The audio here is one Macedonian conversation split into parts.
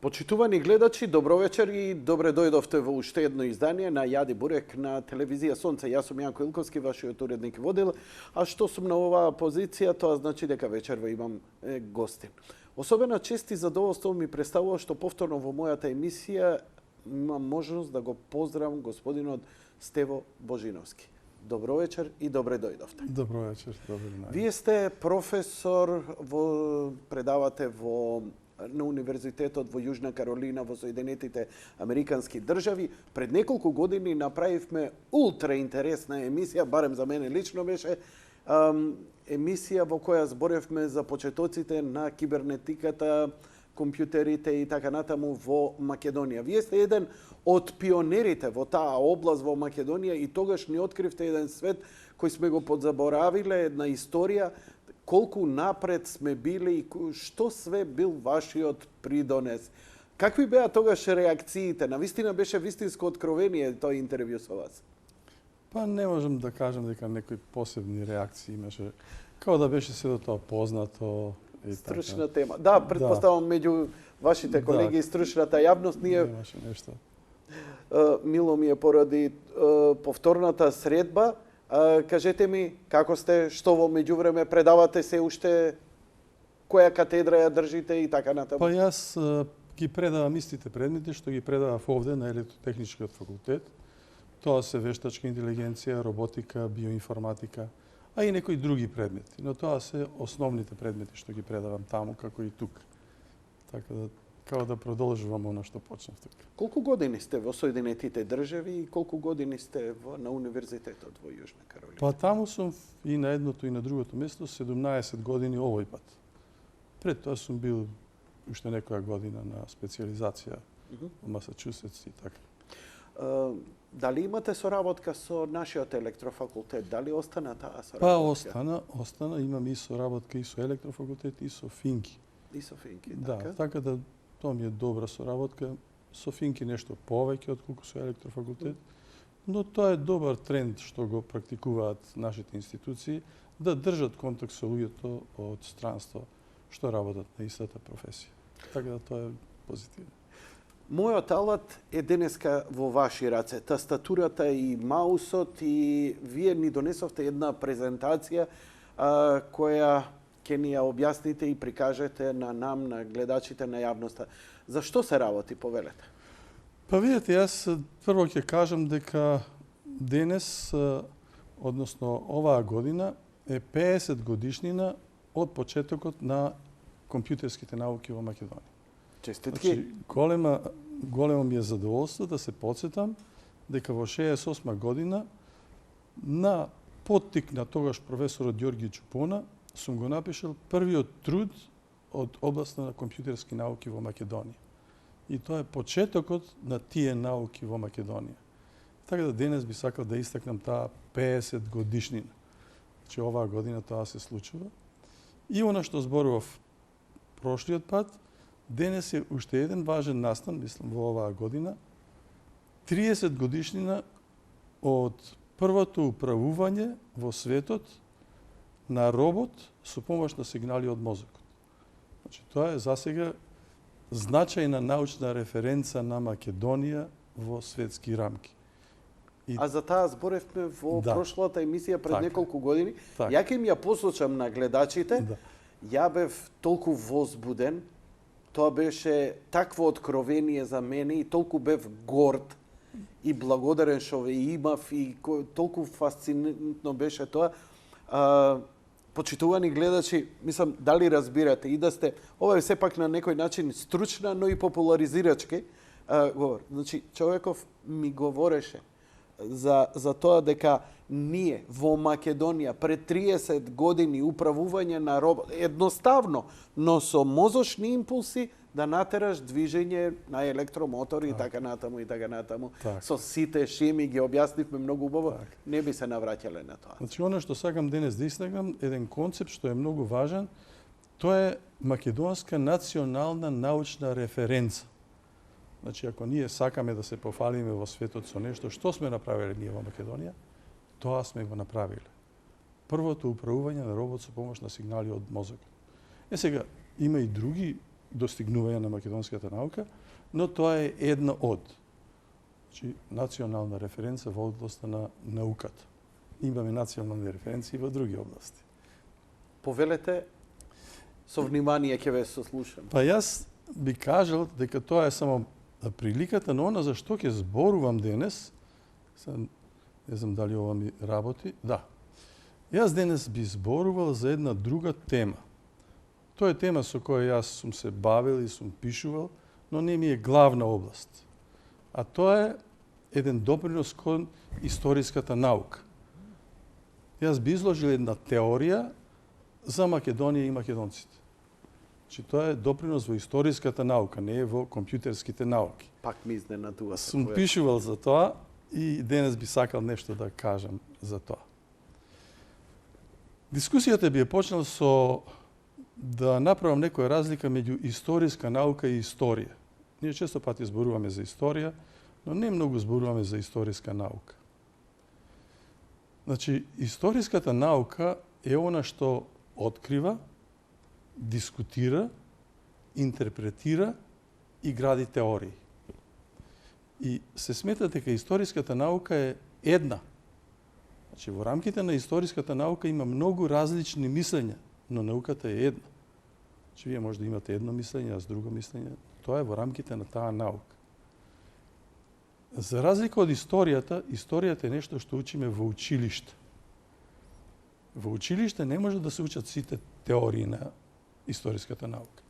Почитувани гледачи, добро вечер и добре дојдовте во уште едно издание на Јади Бурек на телевизија Сонце. Јас сум Јанко Илковски, вашиот уредник и водил, а што сум на оваа позиција, тоа значи дека вечерва имам гостин. Особена чест и задоволство ми представува што повторно во мојата емисија имам можност да го поздравам господинот Стево Божиновски. Добро вечер и добре дојдовте. Добро вечер, добро ден. Вие сте професор, предавате на Универзитетот во Јужна Каролина во Соединетите Американски држави. Пред неколку години направивме ултра интересна емисија, барем за мене лично беше, емисија во која зборевме за почетоците на кибернетиката, компјутерите и така натаму во Македонија. Вие сте еден од пионерите во таа област во Македонија и тогаш ни откривте еден свет кој сме го подзаборавиле, една историја, колку напред сме били и што све бил вашиот придонес. Какви беа тогаш реакциите? Навистина беше вистинско откровение тој интервју со вас. Па не можам да кажам дека некои посебни реакции имаше. Као да беше сето тоа познато. Стручна тема. Да, предпоставам меѓу вашите колеги и стручната јавност ние немаше нешто. Мило ми е поради повторната средба. Кажете ми, како сте, што во меѓувреме предавате се уште, која катедра ја држите и така натаму? Па јас ги предавам истите предмети што ги предавав овде на Електротехничкиот факултет. Тоа се вештачка интелигенција, роботика, биоинформатика, а и некои други предмети. Но тоа се основните предмети што ги предавам таму, како и тук. Така да, као да продолжувам оно што почнав тук. Колку години сте во Соединетите држави и колку години сте на Универзитетот во Јужна Каролина? Па таму сум и на едното и на другото место 17 години овој пат. Пред тоа сум бил уште некоја година на специјализација во Масачусетс и така. Дали имате соработка со нашиот електрофакултет? Дали остана таа соработка? Па остана. Имам и соработка и со електрофакултет и со Финки. И со Финки, така? Да, така да тоа ми е добра соработка. Со Финки нешто повеќе отколку со електрофакултет, но тоа е добар тренд што го практикуваат нашите институции да држат контакт со луѓето од странство што работат на истата професија. Така да тоа е позитивно. Мојот алат е денеска во ваши раце. Тастатурата и маусот, и вие ни донесовте една презентација која ќе ни ја објасните и прикажете на нам, на гледачите, на јавноста. За што се работи, повелете? Па видете, јас прво ќе кажам дека денес, односно оваа година, е 50 годишнина од почетокот на компјутерските науки во Македонија. Честитки. Значи, големо ми е задоволство да се подсетам дека во 68 година на поттик на тогаш професорот Ѓорги Чупона сум го напишал првиот труд од областа на компјутерски науки во Македонија. И тоа е почетокот на тие науки во Македонија. Така да денес би сакал да истакнам таа 50 годишнина. Значи оваа година тоа се случува. И она што зборував прошлиот пат, денес е уште еден важен настан, мислам, во оваа година, 30 годишнина од првото управување во светот на робот со помош на сигнали од мозокот. Значи, тоа е засега значајна научна референца на Македонија во светски рамки. А за таа зборевме во прошлата емисија пред неколку години. Ја ќе им ја послушам на гледачите. Ја бев толку возбуден. Тоа беше такво откровение за мене и толку бев горд и благодарен што ве имав и толку фасцинантно беше тоа. Почитувани гледачи, мислам, дали разбирате и да сте, ова е сепак на некој начин стручна, но и популаризирачки говор. Значи, човеков ми говореше за тоа дека ние во Македонија пред 30 години управување на робот, едноставно, но со мозочни импулси да натераш движење на електромотори и така натаму и така натаму. Со сите шеми ги објаснивме многу убаво, не би се навраќале на тоа. Значи, оно што сакам денес да истакнам, еден концепт што е многу важен, тоа е македонска национална научна референца. Значи, ако ние сакаме да се пофалиме во светот со нешто, што сме направиле ние во Македонија, тоа сме го направиле. Првото управување на робот со помош на сигнали од мозокот. Сега, има и други достигнувања на македонската наука, но тоа е една од. Значи, национална референца во областта на науката. Имаме национални референции во други области. Повелете, со внимание ќе ве сослушам. Па јас би кажал дека тоа е само приликата на она за што ќе зборувам денес. Не знам дали ова ми работи. Да. Јас денес би зборувал за една друга тема. Тоа е тема со која јас сум се бавил и сум пишувал, но не ми е главна област. А тоа е еден допринос кон историската наука. Јас би изложил една теорија за Македонија и македонците. Значи, тоа е допринос во историската наука, не е во компјутерските науки. Пак ми изненадува. Сум пишувал за тоа и денес би сакал нешто да кажам за тоа. Дискусијата би е почнала со да направам некоја разлика меѓу историска наука и историја. Ние често пати зборуваме за историја, но не многу зборуваме за историска наука. Значи, историската наука е она што открива, дискутира, интерпретира и гради теории. И се смета дека историската наука е една. Значи, во рамките на историската наука има многу различни мислења, но науката е една. Значи, вие може да имате едно мислење, јас друго мислење. Тоа е во рамките на таа наука. За разлика од историјата е нешто што учиме во училиште. Во училиште не може да се учат сите теории на историската наука.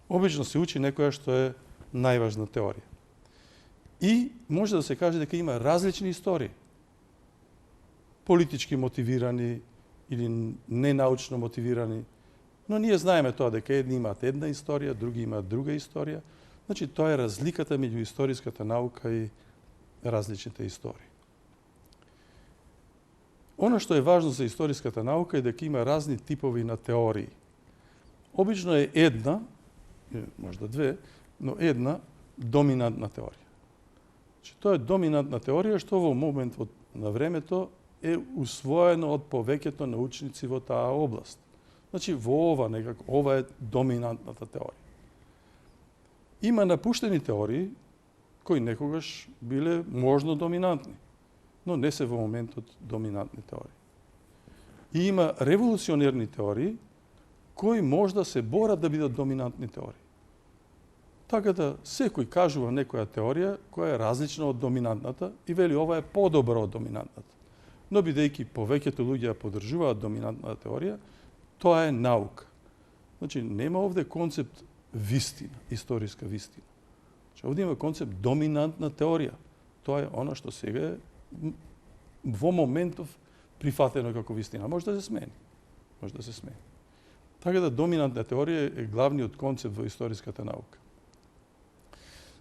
Обично се учи некоја што е најважна теорија. И може да се каже дека има различни истории. Политички мотивирани или ненаучно мотивирани. Но ние знаеме тоа дека едни имаат една историја, други имаат друга историја. Значи, тоа е разликата меѓу историската наука и различните истории. Оно што е важно за историската наука е дека има разни типови на теории. Обично е една, можда две, но една доминантна теорија. Значи, тоа е доминантна теорија што во момент на времето е усвоено од повеќето научници во таа област. Значи, ова е доминантната теорија. Има напуштени теории, кои некогаш биле можно доминантни, но не се во моментот доминантни теории. И има револуционерни теории, кои можда се борат да бидат доминантни теории. Така да секој кажува некоја теорија која е различна од доминантната и вели ова е подобра од доминантната. Но бидејќи повеќето луѓе ја поддржуваат доминантната теорија, тоа е наука. Значи, нема овде концепт вистина, историска вистина. Значи, овде има концепт доминантна теорија. Тоа е она што сега е во моментов прифатено како вистина. Може да се смени. Може да се смени. Така да доминантна теорија е главниот концепт во историската наука.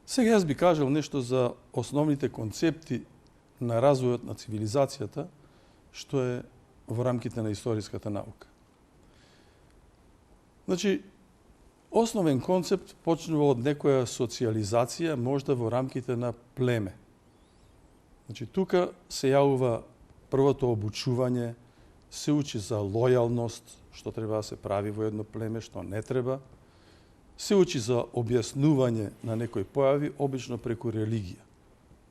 Сега јас би кажал нешто за основните концепти на развојот на цивилизацијата, што е во рамките на историската наука. Значи, основен концепт почнува од некоја социализација, можда во рамките на племе. Значи, тука се јавува првото обучување, се учи за лојалност, што треба да се прави во едно племе, што не треба. Се учи за објаснување на некои појави, обично преку религија.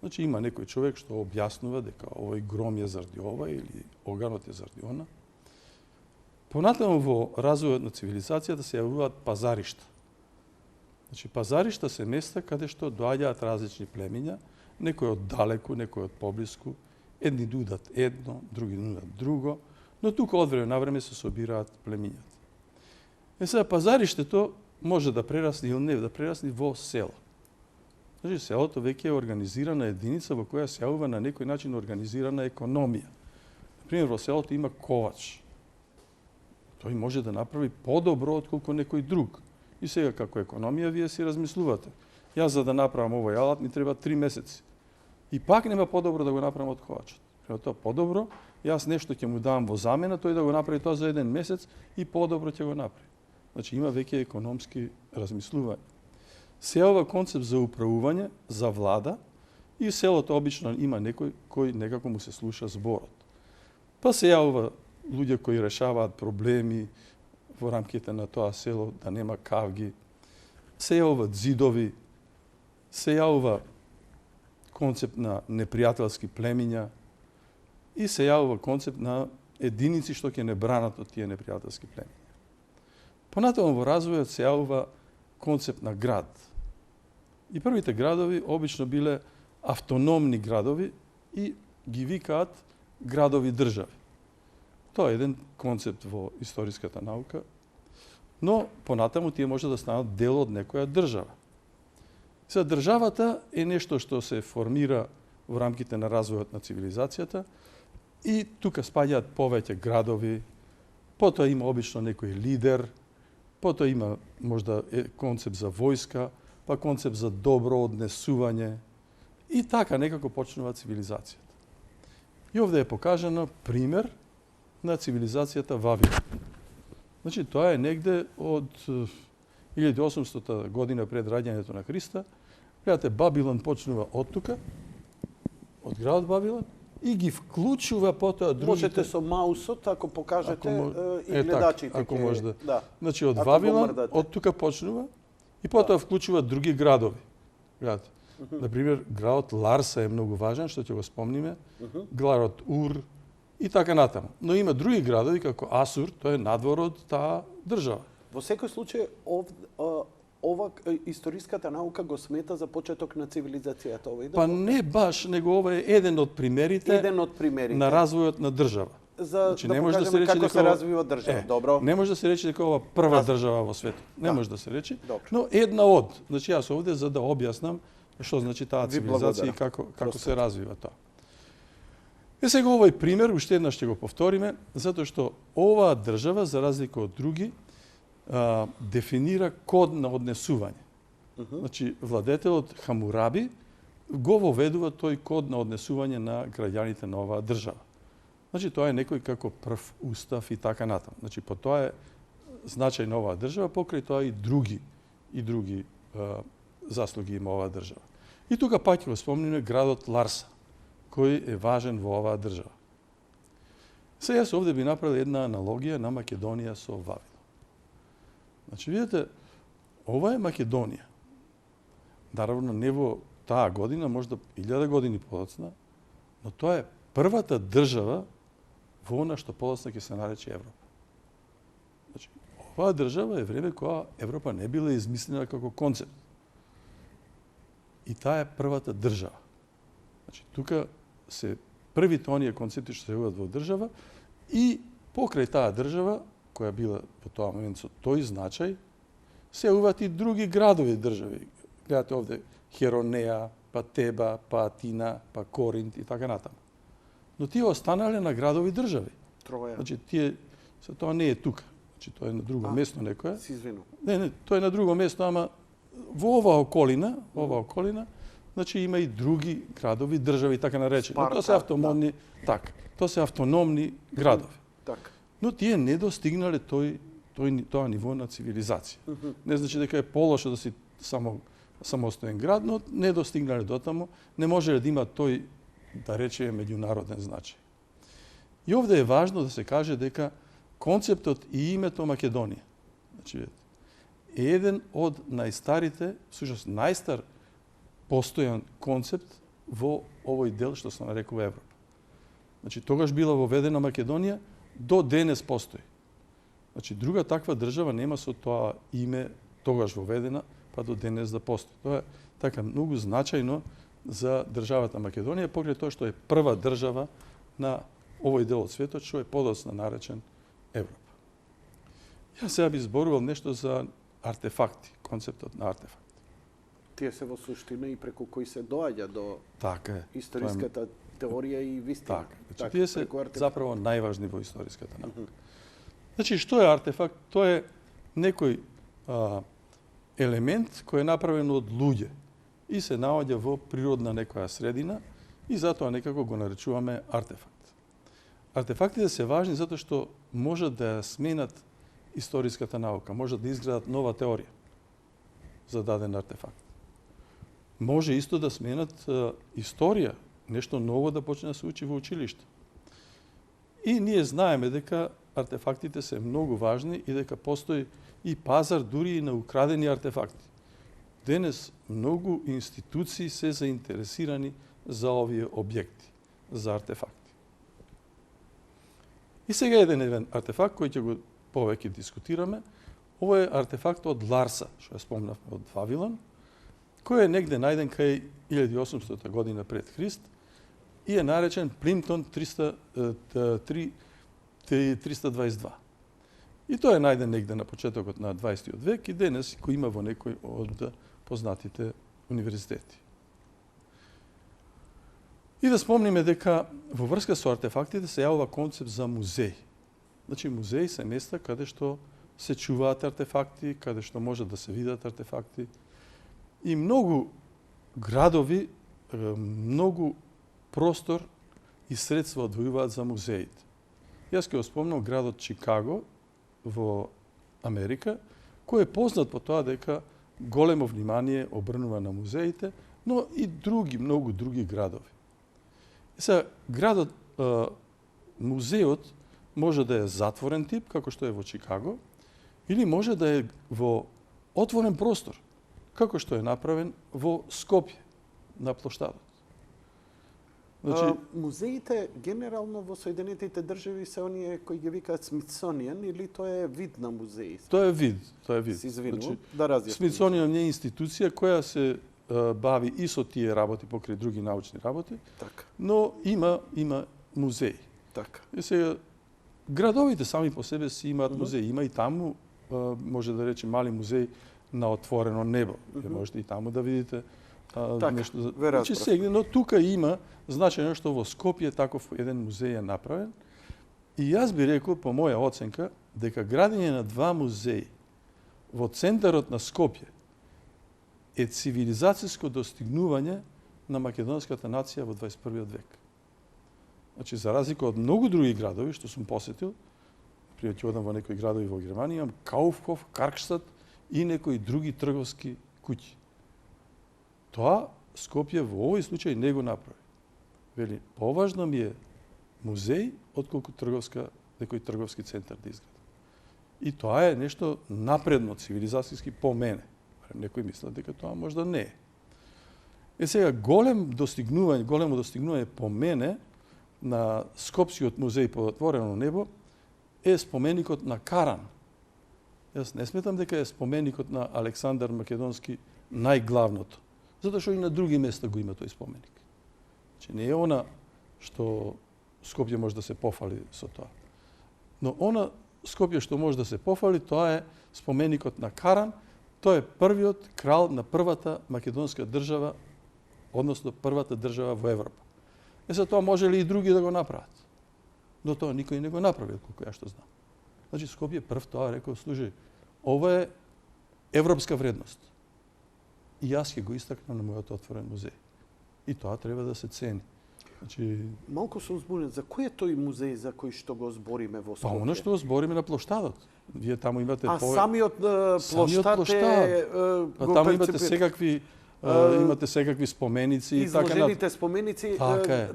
Значи, има некој човек што објаснува дека овој гром е заради ова или оганот е заради она. Понатаму во развојот на цивилизацијата се јавуваат пазаришта. Значи, пазаришта се места каде што доаѓаат различни племиња, некој од далеку, некој од поблиску, едни нудат едно, други нудат друго, но тука од време на време се собираат племињата. Сега пазариштето може да прерасне или не да прерасне во село. Значи, селото веќе е организирана единица во која се јавува на некој начин организирана економија. Например, во селото има ковач. Тој може да направи подобро отколку некој друг. И сега како економија вие си размислувате. Јас за да направам овој алат ми треба 3 месеци. И пак нема подобро да го направам од ковачот. Према тоа подобро, јас нешто ќе му дам во замена, тој да го направи тоа за 1 месец и подобро ќе го направи. Значи има веќе економски размислување. Се ова концепт за управување, за влада и селото обично има некој кој некако му се слуша зборот. Па се јавува луѓе кои решаваат проблеми во рамките на тоа село, да нема кавги, се јавуваат зидови, се јавува концепт на непријателски племиња и се јавува концепт на единици што ќе не бранат од тие непријателски племиња. Понатаму во развојот се јавува концепт на град. И првите градови обично биле автономни градови и ги викаат градови држави. Тоа е еден концепт во историската наука, но понатаму тие може да станат дел од некоја држава. За државата е нешто што се формира во рамките на развојот на цивилизацијата и тука спаѓаат повеќе градови, потоа има обично некој лидер, потоа има можда концепт за војска, па концепт за добро однесување и така некако почнува цивилизацијата. И овде е покажано пример на цивилизацијата Вавилон. Значи, тоа е негде од 1800 година пред раѓањето на Христа. Гледате, Бабилон почнува од тука, од градот Бабилон, и ги вклучува потоа другите... Можете со маусот, ако покажете и гледачите. Ако може да. Да. Значи, од Вавилон, од тука почнува и потоа вклучува други градови. Гледате. Например, градот Ларса е многу важен, што ќе го спомниме, градот Ур и така натаму. Но има други градови, како Асур, тоа е надвор од таа држава. Во секој случај, ова историската наука го смета за почеток на цивилизацијата. Па не баш, него ова е еден од примерите на развојот на држава. За значи, да не може да се покажеме рече како дека се развива држава. Добро. Не може да се рече дека ова прва држава во светот. Не може да се рече, Добро. но една од. Значи јас овде за да објаснам што значи таа цивилизација и како се развива тоа. Сега овој пример уште еднаш ќе го повториме, затоа што оваа држава за разлика од други дефинира код на однесување. Значи владетелот Хамураби го воведува тој код на однесување на граѓаните на оваа држава. Значи тоа е некој како прв устав и така натаму. Значи по тоа е значај на оваа држава, покрај тоа и други заслуги има оваа држава. И тука пак ќе го спомниме градот Ларса, кој е важен во оваа држава. Сега јас овде би направил една аналогија на Македонија со Вавилон. Значи, видите, ова е Македонија. Наравно, не во таа година, можда 1000 години подоцна, но тоа е првата држава во она што подоцна ќе се нарече Европа. Значи, оваа држава е време кога Европа не била измислена како концепт. И таа е првата држава. Значи, тука се првите оние концепти што се јавуваат во држава и покрај таа држава, која била во тоа момент со тој значај, се јавуваат и други градови држави. Гледате овде Херонеа, па Теба, па Атина, па Коринт и така натаму. Но тие останале на градови држави. Троја. Значи, тоа не е тука. Значи, тоа е на друго место некое. Си извинувам. Не, тоа е на друго место, ама во оваа околина, значи има и други градови, држави така наречени. Тоа се автономни, така. Тоа се автономни градови. Така. Но тие не достигнале тоа ниво на цивилизација. Не значи дека е полошо да си самостоен град, но не достигнале дотаму, не можеле да има тој, да речеме, меѓународен значај. И овде е важно да се каже дека концептот и името Македонија, значи, е еден од најстарите, всушност најстар постојан концепт во овој дел што се нарекува Европа. Значи, тогаш била воведена Македонија, до денес постои. Значи, друга таква држава нема со тоа име тогаш воведена, па до денес да постои. Тоа е така многу значајно за државата Македонија, покрај тоа што е прва држава на овој дел од светот, што е подоцна наречен Европа. Јас сега би зборувал нешто за артефакти, концептот на артефакти. Тие се во суштина и преку кои се доаѓа до така е. историската теорија и вистина. Така. Значи, тие се заправо најважни во историската наука. Значи, што е артефакт? Тоа е некој елемент кој е направен од луѓе и се наоѓа во природна некоја средина и затоа некако го наречуваме артефакт. Артефактите се важни затоа што можат да ја сменат историската наука, можат да изградат нова теорија за даден артефакт. Може исто да сменат историја, нешто ново да почне да се учи во училиште. И ние знаеме дека артефактите се многу важни и дека постои и пазар дури и на украдени артефакти. денес многу институции се заинтересирани за овие објекти, за артефакти. И сега еден артефакт кој ќе го повеќе дискутираме. Ова е артефакт од Ларса, што ја спомнавме од Вавилон, кој е негде најден кај 1800 година пред Христ и е наречен Плимтон 322. И тој е најден негде на почетокот на 20. век и денес кој има во некој од познатите универзитети. И да спомниме дека во врска со артефактите се јавува концепт за музеј. Значи музеи се места каде што се чуваат артефакти, каде што може да се видат артефакти. И многу градови, многу простор и средства одвојуваат за музеите. Јас ќе го спомнам градот Чикаго во Америка, кој е познат по тоа дека големо внимание обрнува на музеите, но и многу други градови. Сега, музеот може да е затворен тип, како што е во Чикаго, или може да е во отворен простор, како што е направен во Скопје, на плоштадот. Значи, музеите генерално во Соединетите држави се оние кои ги викаат Смитсонијан или тоа е вид на музеи? Тоа е вид. Се извинувам, да разјасним. Смитсонијан е институција која се бави и со тие работи покрај други научни работи, така. Но има музеи. Така. И сега градовите сами по себе си имаат музеи. Има и таму, може да рече, мали музеи на отворено небо. Можете и таму да видите нешто. Значи сегне, но тука има значајно што во Скопје таков еден музеј е направен. И јас би рекол, по моја оценка, дека градење на два музеи во центарот на Скопје е цивилизацијско достигнување на македонската нација во 21. век. Значи, за разлика од многу други градови што сум посетил, например, ќе одам во некои градови во Германија, имам Кауфхоф, Каркстад и некои други трговски куќи. Тоа Скопје во овој случај не го направи. Вели, поважно ми е музеј отколку некој трговски центар да изградам. И тоа е нешто напредно цивилизацијски по мене. Некои мислат дека тоа можда не е. Сега големо достигнување по мене на Скопскиот музеј по отворено небо е споменикот на Каран. Јас не сметам дека е споменикот на Александар Македонски најглавното, затоа што и на други места го има тој споменик. Значи не е она што Скопје може да се пофали со тоа. Но она Скопје што може да се пофали, тоа е споменикот на Каран. Тој е првиот крал на првата македонска држава, односно првата држава во Европа. Сега тоа може ли и други да го направат? Но тоа никој не го направил, колку ја што знам. Значи Скопје прв тоа рекол, служи, ова е европска вредност. И јас ќе го истакнам на мојот отворен музеј. И тоа треба да се цени. Значи, малку сум збунет, за кој е тој музеј за кој што го збориме во Скопје? Па оно што го збориме на плоштадот. Вие таму имате самиот плоштад е таму имате секакви имате секакви споменици и така изложените споменици,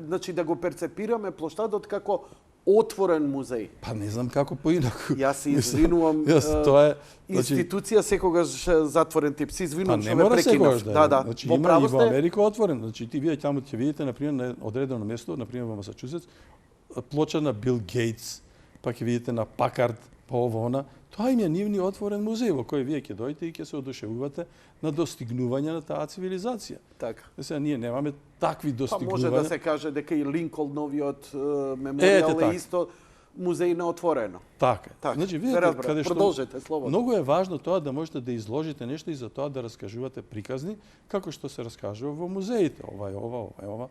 значи да го перцепираме плоштадот како отворен музеј. Па не знам како поинаку. Јас се извинувам. Тоа е институција секогаш затворен тип. Се извинувам што ве прекинав. Да. Значи има и во Америка отворен. Значи вие таму ќе видите на пример на одредено место, на пример во Масачусетс, плоча на Бил Гейтс, па ќе видите на Пакард, па она. Тоа им е нивни отворен музеј во кој вие ќе дојдете и ќе се одушевувате на достигнување на таа цивилизација. Така. Сега ние немаме такви достигнувања. Па може да се каже дека и Линколновиот меморијал е исто музеј на отворено. Така. Значи видите каде што продолжете слободно. Многу е важно тоа да можете да изложите нешто и за тоа да раскажувате приказни како што се раскажува во музеите. Ова е ова.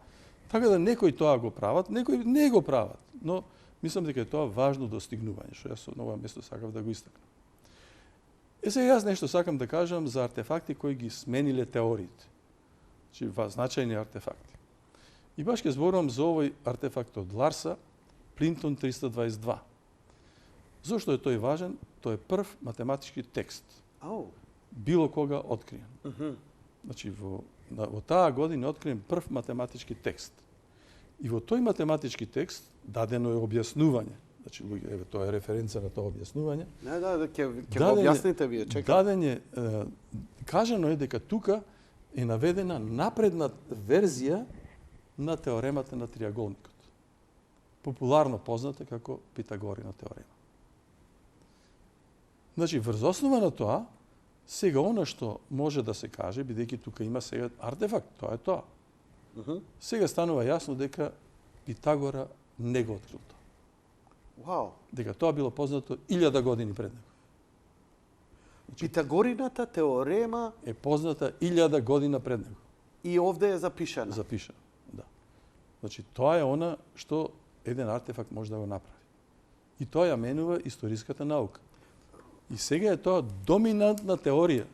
Така да некои тоа го прават, некои не го прават, но мислам дека е тоа важно достигнување, што јас од ова место сакав да го истакнам. Сега јас нешто сакам да кажам за артефакти кои ги смениле теориите. Значи, значајни артефакти. И баш ќе зборувам за овој артефакт од Ларса, Плимтон 322. Зошто е тој важен? Тој е прв математички текст. Било кога откриен. Значи, во таа година откриен прв математички текст. И во тој математички текст дадено е објаснување. Значи, еве, тоа е референца на тоа објаснување. Да, ќе го објасните вие, чекам. Даден е кажано е дека тука е наведена напредна верзија на теоремата на триаголникот. Популарно позната како Питагорина теорема. Значи, врз основа на тоа, сега она што може да се каже, бидејќи тука има сега артефакт, тоа е тоа. Сега станува јасно дека Питагора не го открил тоа. Вау. Дека тоа било познато 1000 години пред него. Питагорината теорема Е позната 1000 година пред него. и овде е запишана. Запишано, да. Значи, тоа е она што еден артефакт може да го направи. И тоа ја менува историската наука. И сега е тоа доминантна теорија.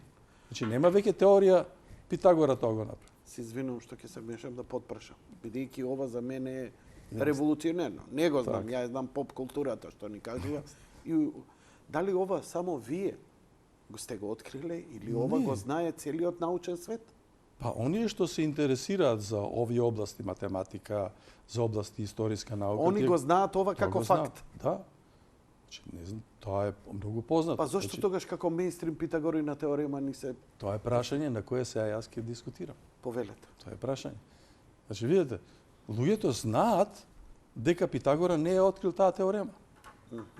Значи, нема веќе теорија Питагора тоа го направи. Се извинувам што ќе се мешам да потпрашам. Бидејќи ова за мене е револуционерно. Не го знам, ја знам поп културата што ни кажува. И дали ова само вие го сте го откриле или ова Не. го знае целиот научен свет? Па, оние што се интересираат за овие области математика, за области историска наука, Они тие го знаат ова тоа како го факт. знаат. Да. Значи, не знам, тоа е многу познато. Па зошто Значи, тогаш како мејнстрим Питагорина теорема ни се тоа е прашање на кое сега јас ќе дискутирам. повелете? Тоа е прашање. Значи, видите, луѓето знаат дека Питагора не е открил таа теорема.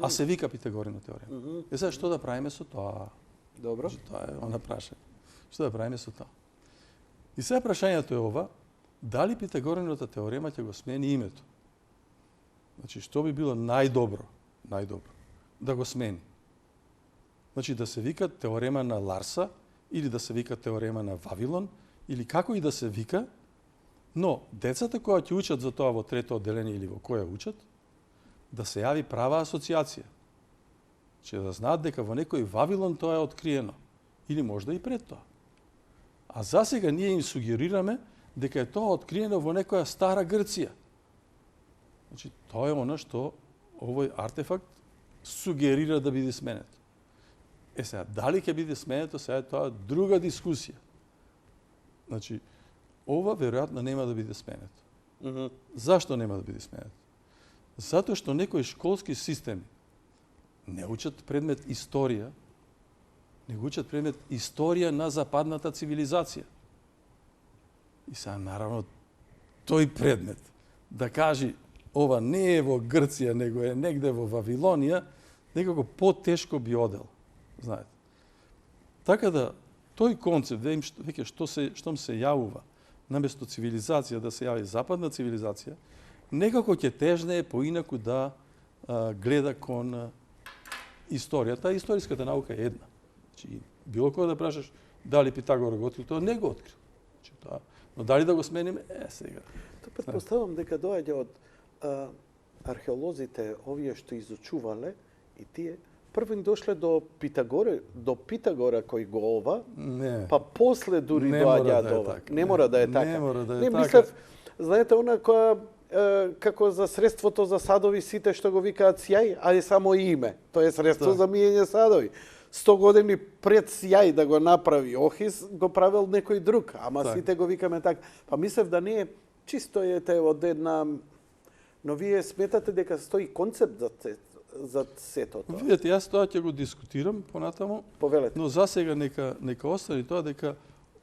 А се вика Питагорина теорема. Е сега што да правиме со тоа? Добро. Значи, тоа е она прашање. Што да правиме со тоа? И сега прашањето е ова, дали Питагорината теорема ќе го смени името? Значи, што би било најдобро, да го смени? Значи, да се вика теорема на Ларса, или да се вика теорема на Вавилон, или како и да се вика, но децата кои ќе учат за тоа во трето одделение или во која учат, да се јави права асоциација. Че да знаат дека во некој Вавилон тоа е откриено. Или можда и пред тоа. А засега ние им сугерираме дека е тоа откриено во некоја стара Грција. Значи, тоа е она што овој артефакт сугерира да биде сменето. Е сега, дали ќе биде сменето, сега е тоа друга дискусија. Значи, ова веројатно нема да биде сменето. Зашто нема да биде сменето? Затоа што некои школски системи не учат предмет историја, него учат предмет историја на западната цивилизација. И сега, наравно, тој предмет да кажи ова не е во Грција, него е негде во Вавилонија, некако потешко би одел, знаете. Така да, тој концепт, да им веќе штом се јавува, наместо цивилизација да се јави западна цивилизација, некако ќе тежнее поинаку да гледа кон историјата. Историската наука е една. Значи, било кој да прашаш дали Питагора го открил, тоа не го открил. Значи, тоа, но дали да го смениме? сега. Тоа претпоставам дека доаѓа од археолозите, овие што изучувале и тие првин дошле до Питагора кој го ова, Не. па после дури Не мора доаѓа да е до ова. така. Не мора да е така. Не мора да е Не така. мислев, знаете, она која како за средството за садови сите што го викаат сјај, а е само име. Тоа е средство за миење садови. 100 години пред сјај да го направи Охис, го правил некој друг, ама Так. сите го викаме така. Па мислев да не е чисто од една. Но вие сметате дека стои концепт за сето тоа. Видете, јас тоа ќе го дискутирам понатаму, Повелете. но засега нека остане тоа дека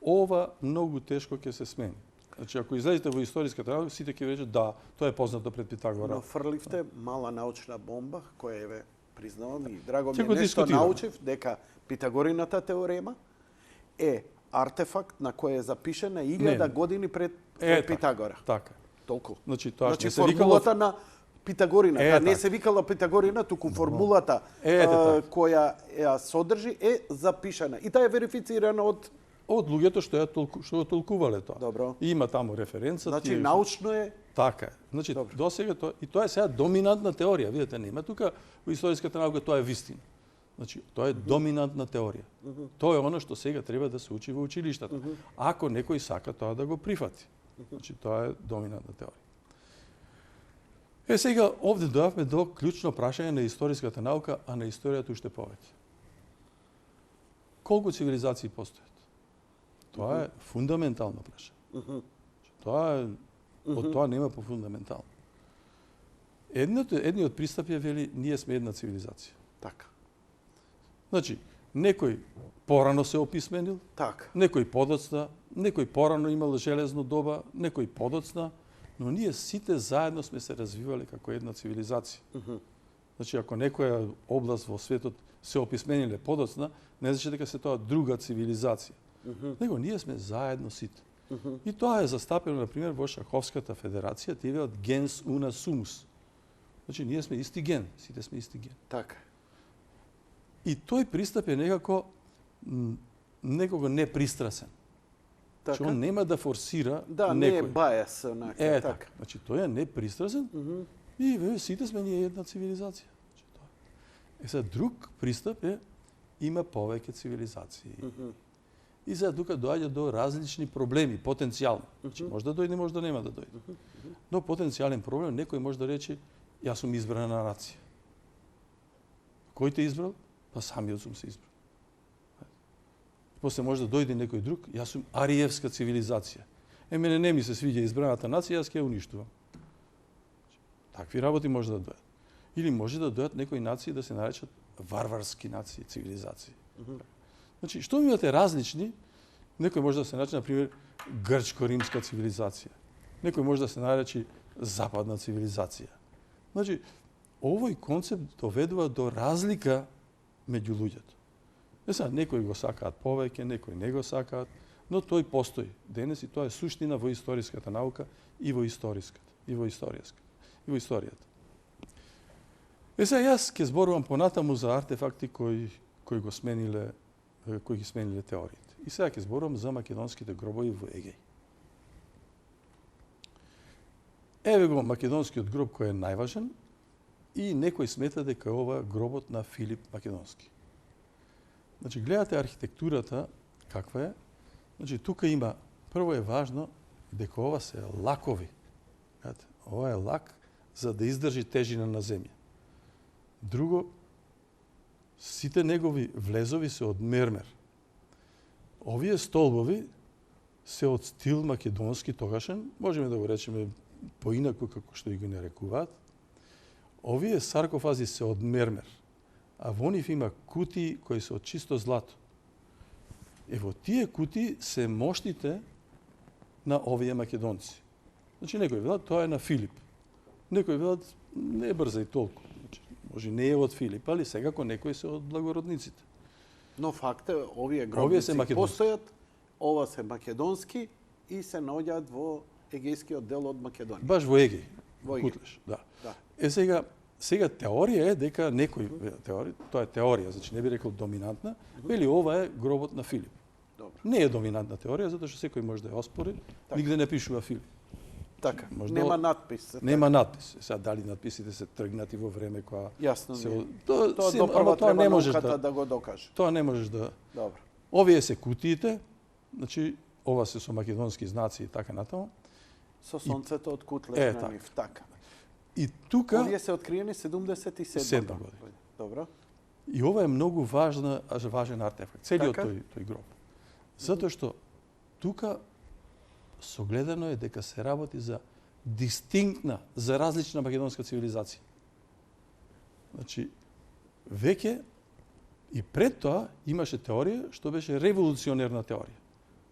ова многу тешко ќе се смени. Значи, ако излезете во историската наука, сите ќе речат да, тоа е познато пред Питагора. Но фрливте мала научна бомба, која е признавам и драго ми Ќе е го нешто дискутираме. научив дека Питагорината теорема е артефакт на кој е запишена 1000 Не. години пред Така, Питагора. Така. Толку. Значи, тоа Значи не се викало... формулата на Питагорина, не така. се викала Питагорина, туку формулата така. која ја содржи е запишана и таа е верифицирана од Од луѓето што го толкувале тоа. Добро. И има таму референца. Значи тие- научно е Така е. Значи, Добро. досега тоа, и тоа е сега доминантна теорија. Видете, нема тука во историската наука тоа е вистина. Значи, тоа е доминантна теорија. Тоа е оно што сега треба да се учи во училиштата. Ако некој сака тоа да го прифати. Значи, тоа е доминантна теорија. Сега овде дојавме до клучно прашање на историската наука, а на историјата уште повеќе. Колку цивилизации постојат? Тоа е фундаментално прашање. Тоа е, од тоа нема пофундаментално. Едниот пристап ја вели, ние сме една цивилизација. така. Значи, Некој порано се описменил, Така. некој подоцна, некој порано имал железно доба, некој подоцна, но ние сите заедно сме се развивале како една цивилизација. Значи, ако некоја област во светот се описмениле подоцна, не значи дека се тоа друга цивилизација. Него ние сме заедно сите. И тоа е застапено, например, во Шаховската федерација, тие велат gens una sumus. Значи, ние сме исти ген, сите сме исти ген. Така. И тој пристап е некако непристрасен. Значи, Така. он нема да форсира Да, не е некој. бајас, онака. Така. Значи, тој е непристрасен и сите сме ние една цивилизација. Значи, тоа. Сега, друг пристап е, има повеќе цивилизации. И сега тука доаѓа до различни проблеми, потенцијални. Значи, може да дојде, може да нема да дојде. Но потенцијален проблем, некој може да рече, јас сум избрана нација. Кој те избрал? Па самиот сум се избрал. После може да дојде некој друг, јас сум ариевска цивилизација. Мене не ми се свиѓа избраната нација, јас ќе ја уништувам. Такви работи може да дојдат. Или може да дојдат некои нации да се наречат варварски нации, цивилизации. Значи, што имате различни, некој може да се нарече, например, грчко-римска цивилизација. Некој може да се нарече западна цивилизација. Значи, овој концепт доведува до разлика меѓу луѓето. Сега, некои го сакаат повеќе, некои не го сакаат, но тој постои денес и тоа е суштина во историската наука и во историјата. Сега јас ќе зборувам понатаму за артефакти кои ги смениле теориите. И сега ќе зборувам за македонските гробови во Егеј. Еве го македонскиот гроб кој е најважен и некој смета дека ова гробот на Филип Македонски. Значи, гледате архитектурата каква е. Значи, тука има, прво е важно дека ова се лакови. Ова е лак за да издржи тежина на земја. Друго, сите негови влезови се од мермер. Овие столбови се од стил македонски тогашен, можеме да го речеме поинаку како што и го нарекуваат. Овие саркофази се од мермер, а во нив има кутии кои се од чисто злато. Во тие кутии се моштите на овие македонци. Значи, некој велат, тоа е на Филип. Некој велат, не е брза и толку. Значи, може не е од Филип, али секако некои се од благородниците. Но факт е, овие гробници постојат, ова се македонски и се наоѓаат во егејскиот дел од Македонија. Баш во Егеј, во Кутлеш, да. Да. Сега теорија е дека некој тоа е теорија, значи не би рекол доминантна, вели ова е гробот на Филип. Добро. Не е доминантна теорија затоа што секој може да ја оспори, нигде не пишува Филип. Така, Можда нема надпис. Нема надпис. Сега дали надписите се тргнати во време кога Јасно се не. тоа Допрва тоа не треба можеш науката да го докаже. Тоа не можеш да. Добро. Овие се кутиите, значи ова се со македонски знаци и така натаму. Со сонцето од Кутлеш на нив, така. И тука Овие се откриени 77 година. Добро. И ова е многу важен артефакт, целиот Така? тој гроб. Затоа што тука согледано е дека се работи за дистинктна, за различна македонска цивилизација. Значи, веќе и пред тоа имаше теорија што беше револуционерна теорија.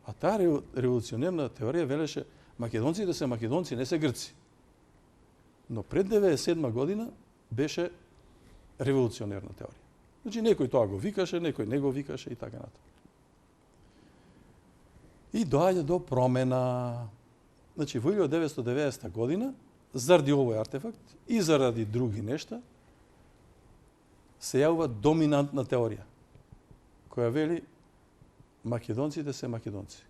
А таа револуционерна теорија велеше македонците се македонци, не се грци. Но пред 97 година беше револуционерна теорија. Значи, некој тоа го викаше, некој не го викаше и така натаму. И доаѓа до промена. Значи, во 1990 година, заради овој артефакт и заради други нешта, се јавува доминантна теорија, која вели македонците се македонци.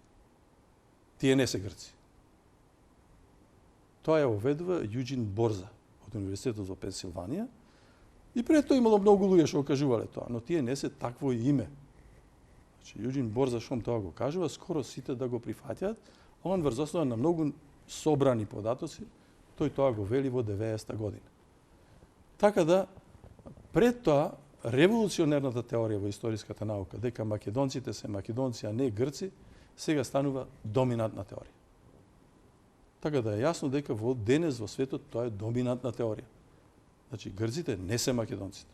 Тие не се грци. Тоа ја оведува Јуџин Борза од Универзитетот во Пенсилванија и пред тоа имало многу луѓе што го кажувале тоа, но тие не се такво име. Значи, Јуџин Борза шом тоа го кажува, скоро сите да го прифаќаат, а он врз основа на многу собрани податоци, тој тоа го вели во 90-та година. Така да, пред тоа, револуционерната теорија во историската наука, дека македонците се македонци, а не грци, сега станува доминантна теорија. Така да е јасно дека денес во светот тоа е доминантна теорија. Значи, грците не се македонците.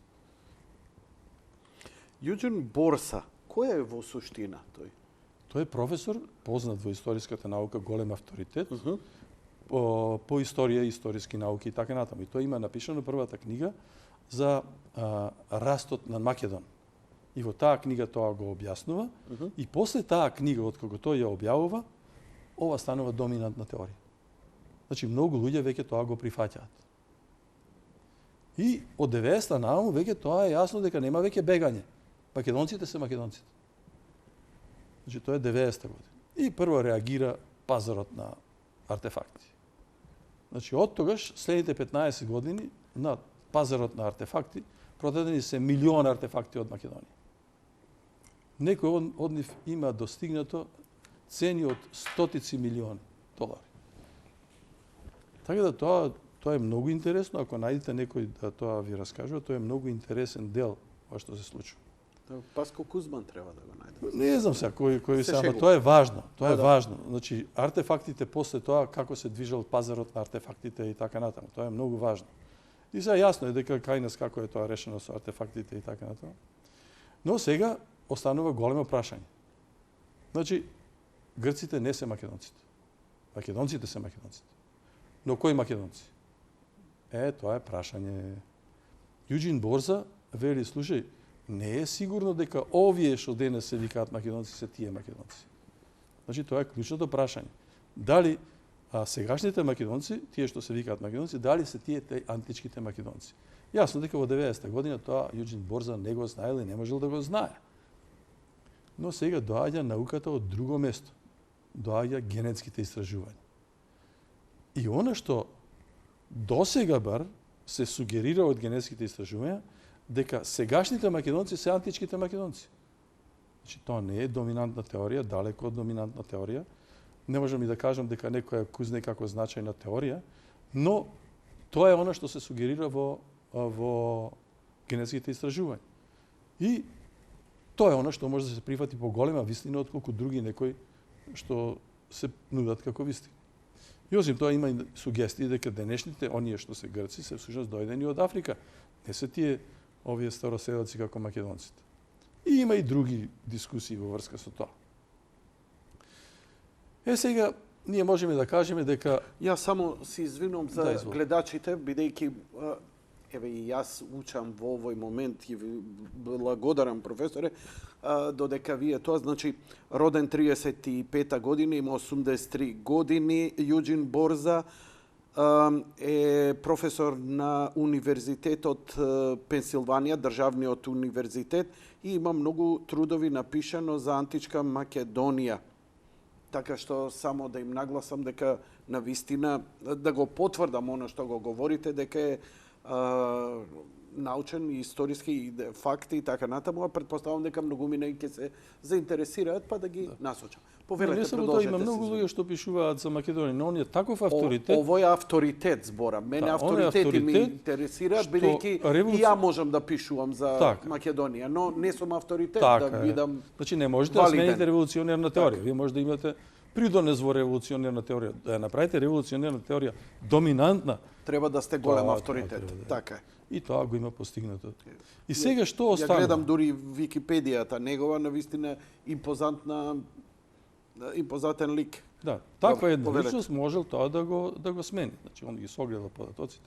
Јуџин Борса, која е во суштина тој? Тој е професор, познат во историската наука, голем авторитет, по историја, историски науки и така натаму. И тој има напишано првата книга за растот на Македон. И во таа книга тоа го објаснува. И после таа книга, откако тој ја објавува, ова станува доминантна теорија. Значи, многу луѓе веќе тоа го прифаќаат. И од 90-та нааму веќе тоа е јасно дека нема веќе бегање. Македонците се македонците. Значи, тоа е 90-та година. И прво реагира пазарот на артефакти. Значи, од тогаш, следните 15 години, на пазарот на артефакти, продадени се милион артефакти од Македонија. Некој од нив има достигнато цени од стотици милиони долари. Така да тоа е многу интересно, ако најдете некој да тоа ви раскажува, тоа е многу интересен дел во што се случува. Паско Кузман треба да го најде. Не знам сега кој се, ама тоа е важно. Тоа е важно. Значи, артефактите после тоа, како се движел пазарот на артефактите и така натаму. Тоа е многу важно. И сега јасно е дека кај нас како е тоа решено со артефактите и така натаму. Но сега останува големо прашање. Значи, грците не се македонците. Македонците се македонците. Но кои македонци? Тоа е прашање. Јуџин Борза вели, слушај, не е сигурно дека овие што денес се викаат македонци се тие македонци. Значи, тоа е клучното прашање. Дали сегашните македонци, тие што се викаат македонци, дали се тие античките македонци? Јасно дека во 90-та година тоа Јуџин Борза не го знае или не можел да го знае. Но сега доаѓа науката од друго место. Доаѓа генетските истражувања. И она што досега бар се сугерира од генетските истражувања, дека сегашните македонци се античките македонци. Значи, тоа не е доминантна теорија, далеко од доминантна теорија. Не можам и да кажам дека некоја кузне како значајна теорија, но тоа е она што се сугерира во генетските истражувања. И тоа е она што може да се прифати по голема вистина отколку други некои што се нудат како вистина. И осим тоа има и сугестии дека денешните оние што се грци се всушност дојдени од Африка. Не се тие овие староселаци како македонците. И има и други дискусии во врска со тоа. Сега ние можеме да кажеме дека Јас само се извинувам за гледачите, бидејќи еве и јас учам во овој момент и благодарам професоре, додека вие тоа, значи, роден 35-та година, има 83 години, Јуџин Борза е професор на Универзитетот Пенсилванија, државниот универзитет, и има многу трудови напишано за античка Македонија. Така што само да им нагласам дека на вистина, да го потврдам оно што го говорите, дека е научен и историски факти и така натаму, а предпоставам дека многумина ќе се заинтересираат, па да ги насочам. Повелете, не само тоа, има многу луѓе што пишуваат за Македонија, но он е таков авторитет. Овој е авторитет збора. Мене авторитети ми интересираат, бидејќи и ја можам да пишувам за Македонија, но не сум авторитет да бидам. Значи не можете да смените револуционерна теорија. Вие можете да имате придонес во револуционерна теорија. Да ја направите револуционерна теорија доминантна, треба да сте голем авторитет. Така е. И тоа го има постигнато. И сега што останува? Ја гледам дури Википедијата негова, навистина импозантен лик. Да, таква една личност можел тоа да го смени. Значи, он ги согледа податоците.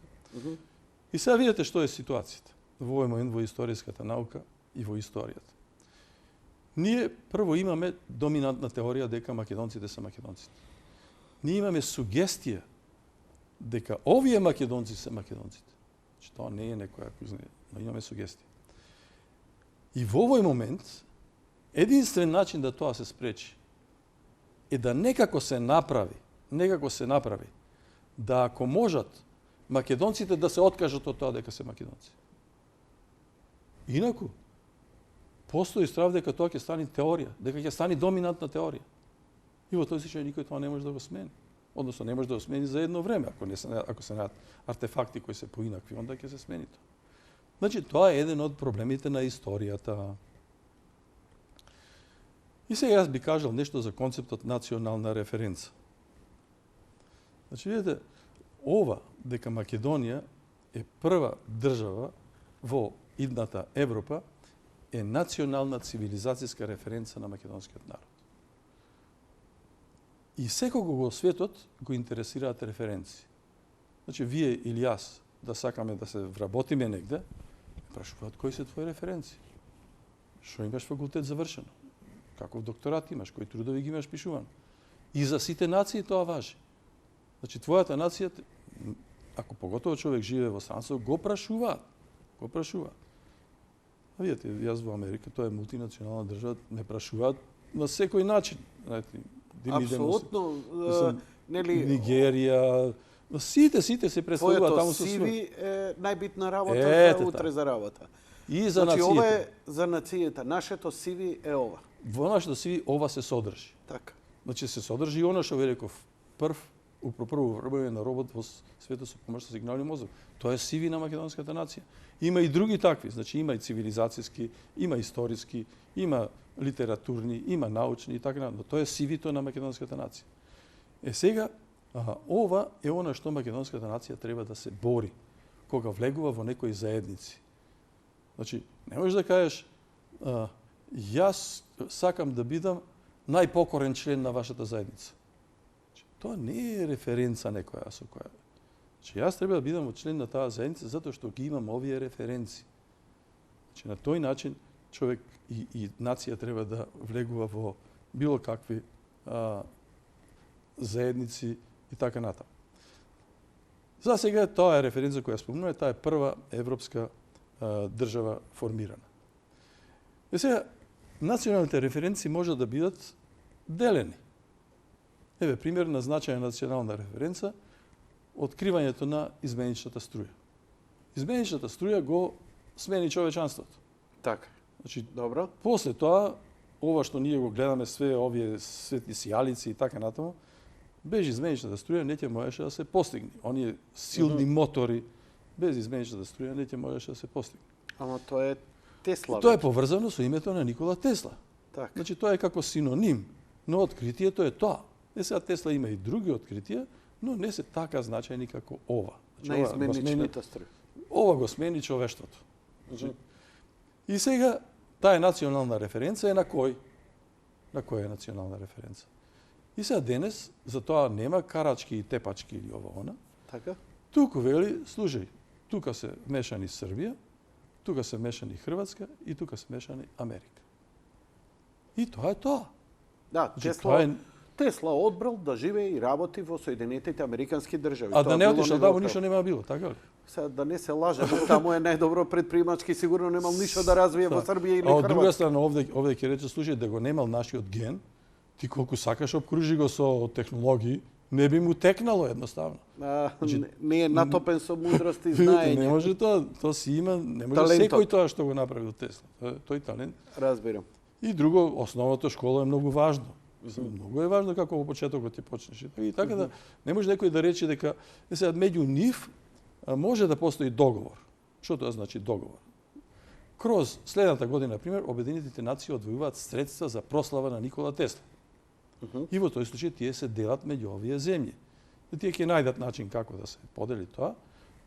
И сега видите што е ситуацијата во овој момент во историската наука и во историјата. Ние прво имаме доминантна теорија дека македонците се македонците. Ние имаме сугестија дека овие македонци се македонците. Значи, тоа не е некоја кузна, но имаме сугестија. И во овој момент, единствен начин да тоа се спречи е да некако се направи, да ако можат македонците да се откажат од тоа дека се македонци. Инаку, постои страв дека тоа ќе стане теорија, дека ќе стане доминантна теорија. И во тој случај никој тоа не може да го смени. Односно, не може да го смени за едно време. Ако се најдат артефакти кои се поинакви, онда ќе се смени тоа. Значи, тоа е еден од проблемите на историјата. И сега јас би кажал нешто за концептот национална референца. Значи, видите, ова дека Македонија е прва држава во идната Европа е национална цивилизацијска референца на македонскиот народ. И секого во светот го интересираат референции. Значи, вие или јас да сакаме да се вработиме негде, прашуваат кои се твои референции. Што имаш факултет завршено? Каков докторат имаш? Кои трудови ги имаш пишуван? И за сите нации тоа важи. Значи, твојата нација, ако поготово човек живее во странство, го прашуваат. Го прашуваат. А видите, јас во Америка, тоа е мултинационална држава, ме прашуваат на секој начин. Знаете, Апсолутно, нели Нигерија, сите се представуваат таму со CV е најбитна работа Ете, за утре за работа. И за Значи, ова нацијата. е за нацијата. Нашето CV е ова. Во нашето CV ова се содржи. Така. Значи се содржи и она што ви реков прво врбување на робот во светот со помош со сигнални мозок. Тоа е CV на македонската нација. Има и други такви, значи има и цивилизацијски, има историски, има литературни, има научни и така натаму. Тоа е CV-то на македонската нација. Сега ова е она што македонската нација треба да се бори кога влегува во некои заедници. Значи, не можеш да кажеш јас сакам да бидам најпокорен член на вашата заедница. Значи, тоа не е референца некоја со која. Значи, јас треба да бидам член на таа заедница затоа што ги имам овие референции. Значи, на тој начин човек и нација треба да влегува во било какви заедници и така натаму. За сега тоа е референца која спомнуваме, таа е прва европска држава формирана. И сега, националните референции може да бидат делени. Еве, пример на значајна национална референца, откривањето на изменичната струја. Изменичната струја го смени човечанството. Така. Значи, Добро. после тоа, ова што ние го гледаме, све овие светли сијалици и така натаму, без изменичната струја не ќе можеше да се постигне. Оние силни мотори, без изменичната струја не ќе можеше да се постигне. Ама тоа е Тесла. Тоа е поврзано со името на Никола Тесла. Така. Значи, тоа е како синоним, но откритието е тоа. Сега Тесла има и други откритија, но не се така значајни како ова. На изменичната струја. Ова го смени човештвото. Значи, и сега, таа национална референца е на кој? На која е национална референца? И сега денес, за тоа нема карачки и тепачки или ова она. Така? Туку вели, слушај, тука се мешани Србија, тука се мешани Хрватска и тука се мешани Америка. И тоа е тоа. Да, Значи, Тесла одбрал да живее и работи во Соединетите Американски држави. А Тоа да не било отишел негов таму, прав. ништо нема било, така ли? Сега да не се лажеме, таму е најдобро предприемачки, сигурно немал ништо да развие во Србија или А од друга Хрватска. страна, овде ќе рече, слушај, да го немал нашиот ген, ти колку сакаш обкружи го со технологии, не би му текнало едноставно. Не е натопен со мудрост и Не знаење. може тоа си има, не може Талентот. секој тоа што го направил Тесла. Тој талент. Разбирам. И друго, основното школа е многу важно. Многу е важно како во почетокот ти почнеш. И така да не може некој да рече дека сега меѓу нив може да постои договор. Што тоа значи договор? Кроз следната година, например, Обединетите нации одвојуваат средства за прослава на Никола Тесла. И во тој случај тие се делат меѓу овие земји. Тие ќе најдат начин како да се подели тоа,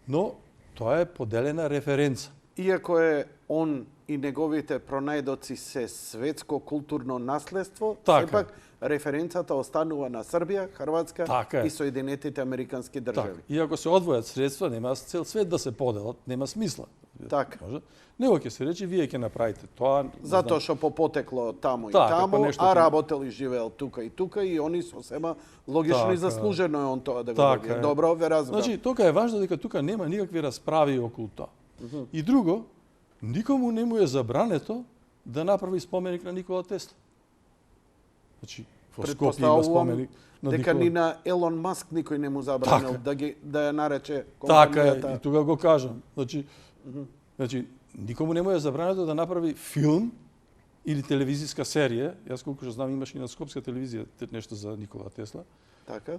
но тоа е поделена референца. Иако е он и неговите пронајдоци се светско културно наследство, Така сепак референцата останува на Србија, Хрватска Така е. и Соединетите Американски Така. држави. Иако се одвојат средства, нема цел свет да се поделат, нема смисла. Така. Може. Него ќе се рече вие ќе направите тоа. Затоа што по потекло таму и Така, па таму, нешто а ќе- работел и живеел тука и они сосема логично Така. и заслужено е он тоа да го Така добие. е. Добро, ве разбрав. Значи, тука е важно дека тука нема никакви расправи околу тоа. И друго, никому не му е забрането да направи споменик на Никола Тесла. Значи, во Скопје има Предпоставувам споменик на дека Никола. ни на Елон Маск никој не му забранил Така. да ја нарече Така е, компанијата. и тука го кажам. Значи, никому не му е забрането да направи филм или телевизиска серија. Јас колку што знам имаше и на Скопска телевизија нешто за Никола Тесла. Така.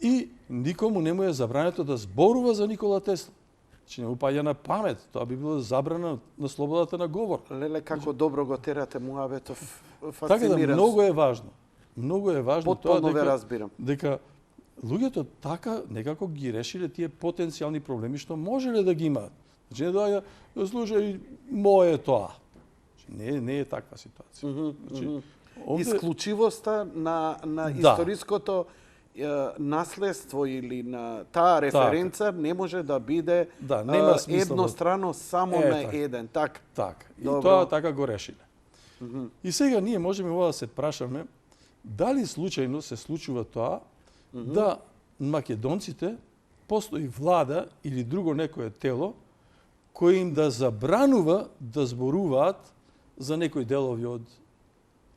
И никому не му е забрането да зборува за Никола Тесла. Значи не му паѓа на памет, тоа би било забрана на слободата на говор. Леле, како добро го терате муабетов. Така да Фасциниран. многу е важно. Многу е важно тоа Потполно ве дека разбирам. дека луѓето така некако ги решиле тие потенцијални проблеми што можеле да ги имаат. Значи не доаѓа, слушај, мое тоа. Значи, не е таква ситуација. Значи, Исклучивоста на историското наследство или на таа референца не може да биде нема смисла еднострано само на еден. Така. И Добро. тоа така го решиле. И сега ние можеме ова да се прашаме дали случајно се случува тоа да македонците постои влада или друго некое тело кој им да забранува да зборуваат за некои делови од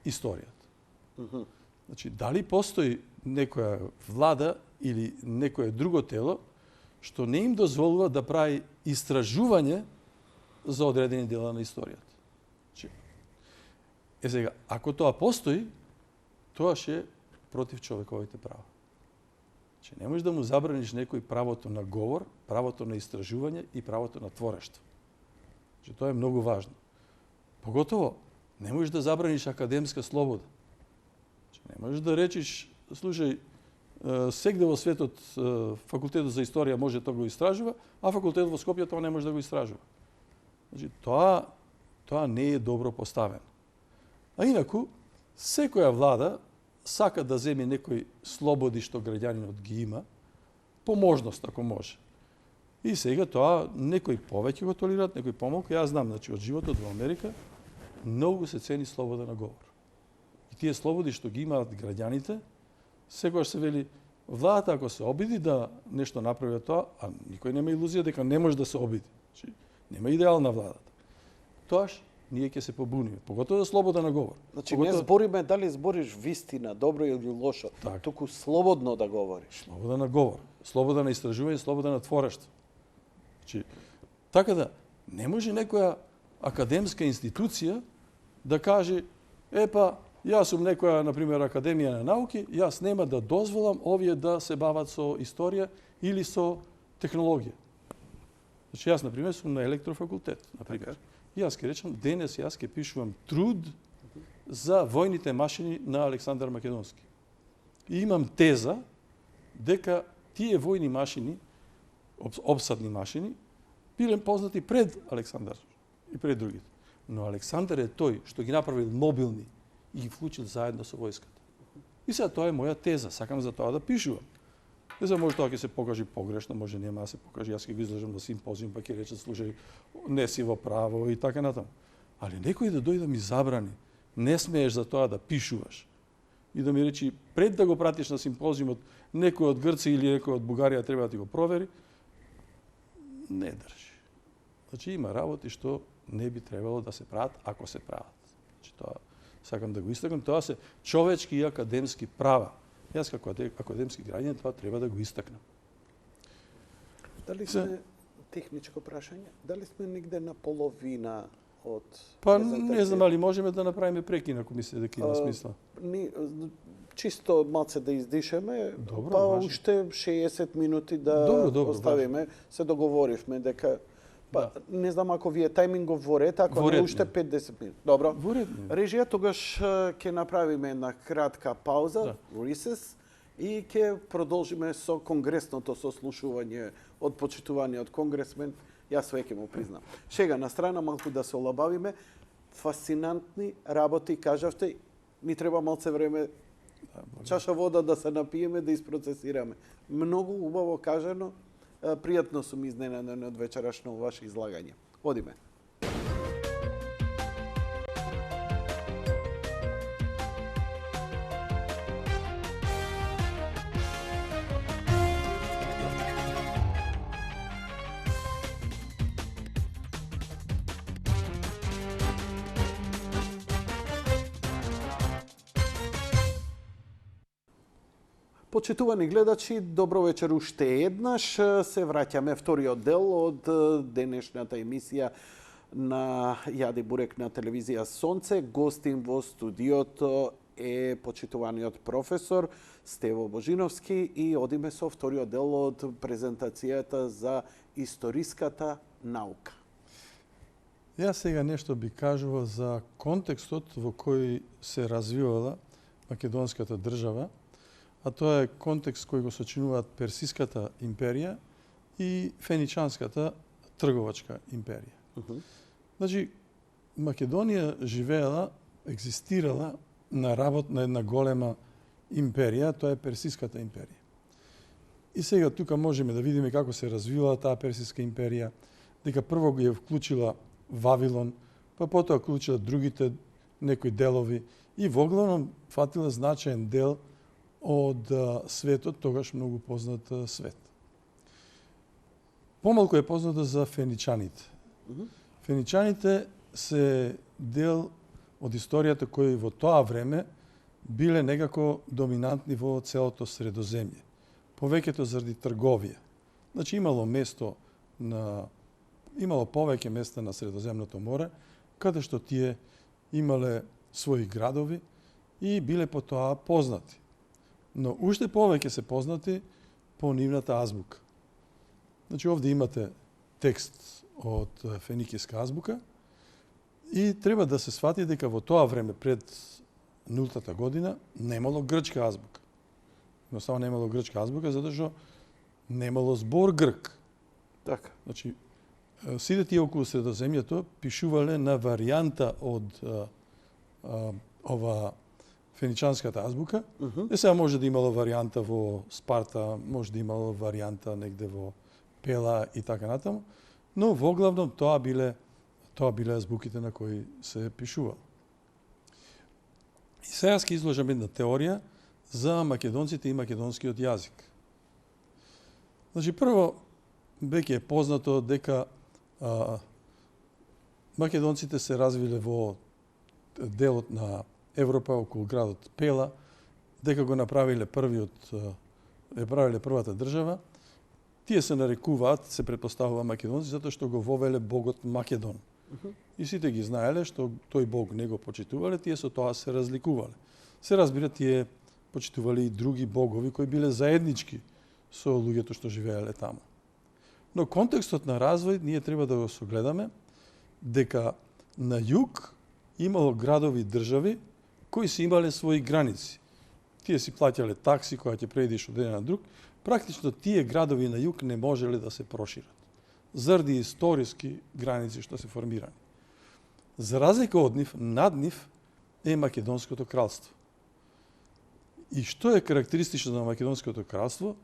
историјата. Значи, дали постои некоја влада или некое друго тело што не им дозволува да прави истражување за одредени дела на историјата. Значи, сега, ако тоа постои, тоа ше против човековите права. Значи, не можеш да му забраниш некој правото на говор, правото на истражување и правото на творештво. Значи, тоа е многу важно. Поготово, не можеш да забраниш академска слобода. Значи, не можеш да речиш, слушај, сегде во светот факултетот за историја може тоа го истражува, а факултетот во Скопје тоа не може да го истражува. Значи, тоа не е добро поставено. А инаку, секоја влада сака да земе некои слободи што граѓанинот ги има, по можност, ако може. И сега тоа некои повеќе го толираат, некои помалку. Јас знам, значи, од животот во Америка многу се цени слобода на говор. И тие слободи што ги имаат граѓаните, секогаш се вели, владата ако се обиди да нешто направи тоа, а никој нема илузија дека не може да се обиди. Значи, нема идеал на владата. Тоаш ние ќе се побуниме, поготово за слобода на говор. Значи, не збориме дали збориш вистина, добро или лошо, туку слободно да говориш. Слобода на говор, слобода на истражување, слобода на творештво. Значи, така да, не може некоја академска институција да каже, јас сум некоја, например, Академија на науки, јас нема да дозволам овие да се бават со историја или со технологија. Значи, јас, например, сум на електрофакултет, например. Јас ке речам, денес јас ке пишувам труд за војните машини на Александар Македонски. И имам теза дека тие војни машини, обсадни машини, биле познати пред Александар и пред другите. Но Александар е тој што ги направил мобилни и ги вклучил заедно со војската. И сега тоа е моја теза, сакам за тоа да пишувам. Не знам, може тоа ќе се покаже погрешно, може нема да се покаже, јас ќе го излажам на симпозиум, па ќе речат, слушај, не си во право и така натаму. Али некој да дојде да ми забрани, не смееш за тоа да пишуваш. И да ми речи, пред да го пратиш на симпозиумот, некој од Грција или некој од Бугарија треба да ти го провери, не држи. Значи има работи што не би требало да се прават, ако се прават. Значи тоа сакам да го истакнам, тоа се човечки и академски права. Јас како академски граѓанин тоа треба да го истакнам. Дали сме техничко прашање? Дали сме негде на половина од не знам, али можеме да направиме прекин ако мислите дека има смисла. Чисто малце да издишеме, Добро, па уште 60 минути да оставиме. Се договоривме дека не знам ако ви е тајмингов во ред, ако не уште 50 минути. Добро. Режија, тогаш ќе направиме една кратка пауза, recess, и ќе продолжиме со конгресното сослушување од почитуваниот конгресмен. Јас веќе му признам. Шега на страна, малку да се олабавиме. Фасцинантни работи, кажавте, ни треба малце време, чаша вода да се напиеме, да isprocesираме. Многу убаво кажано. Пријатно сум изненаден од вечерашно ваше излагање. Одиме. Почитувани гледачи, добро вечер уште еднаш. Се враќаме вториот дел од денешната емисија на Јади Бурек на телевизија Сонце. Гостин во студиото е почитуваниот професор Стево Божиновски и одиме со вториот дел од презентацијата за историската наука. Јас сега нешто би кажувал за контекстот во кој се развивала македонската држава, а тоа е контекст кој го сочинуваат Персиската империја и Феничанската трговачка империја. Значи, Македонија живеела, екзистирала на работ на една голема империја, тоа е Персиската империја. И сега тука можеме да видиме како се развила таа Персиска империја, дека прво го ја вклучила Вавилон, па потоа вклучила другите некои делови и воглавном фатила значаен дел од светот, тогаш многу познат свет. Помалку е познато за феничаните. Феничаните се дел од историјата кои во тоа време биле некако доминантни во целото Средоземје. Повеќето заради трговија. Значи имало повеќе места на Средоземното море, каде што тие имале своји градови и биле по тоа познати. Но уште повеќе се познати по нивната азбука. Значи овде имате текст од феникиска азбука и треба да се свати дека во тоа време пред нултата година немало грчка азбука. Но само немало грчка азбука затоа што немало збор грк. Така. Значи сите тие околу Средоземјето пишувале на варијанта од ова феничанската азбука. Сега може да имало варијанта во Спарта, може да имало варијанта негде во Пела и така натаму, но воглавном тоа биле азбуките на кои се пишувало. И сега ќе изложам една теорија за македонците и македонскиот јазик. Значи прво веќе е познато дека македонците се развиле во делот на Европа околу градот Пела, дека го направиле првата држава. Тие се нарекуваат, се претпоставува македонци, затоа што го вовеле богот Македон. И сите ги знаеле што тој бог не го почитувале, тие со тоа се разликувале. Се разбира, тие почитувале и други богови кои биле заеднички со луѓето што живееле таму. Но контекстот на развој ние треба да го согледаме дека на југ имало градови и држави кои си имале своји граници. Тие си плаќале такси кога ќе преидиш од еден на друг. Практично тие градови на југ не можеле да се прошират заради историски граници што се формирани. За разлика од нив, над нив е Македонското кралство. И што е карактеристично на Македонското кралство?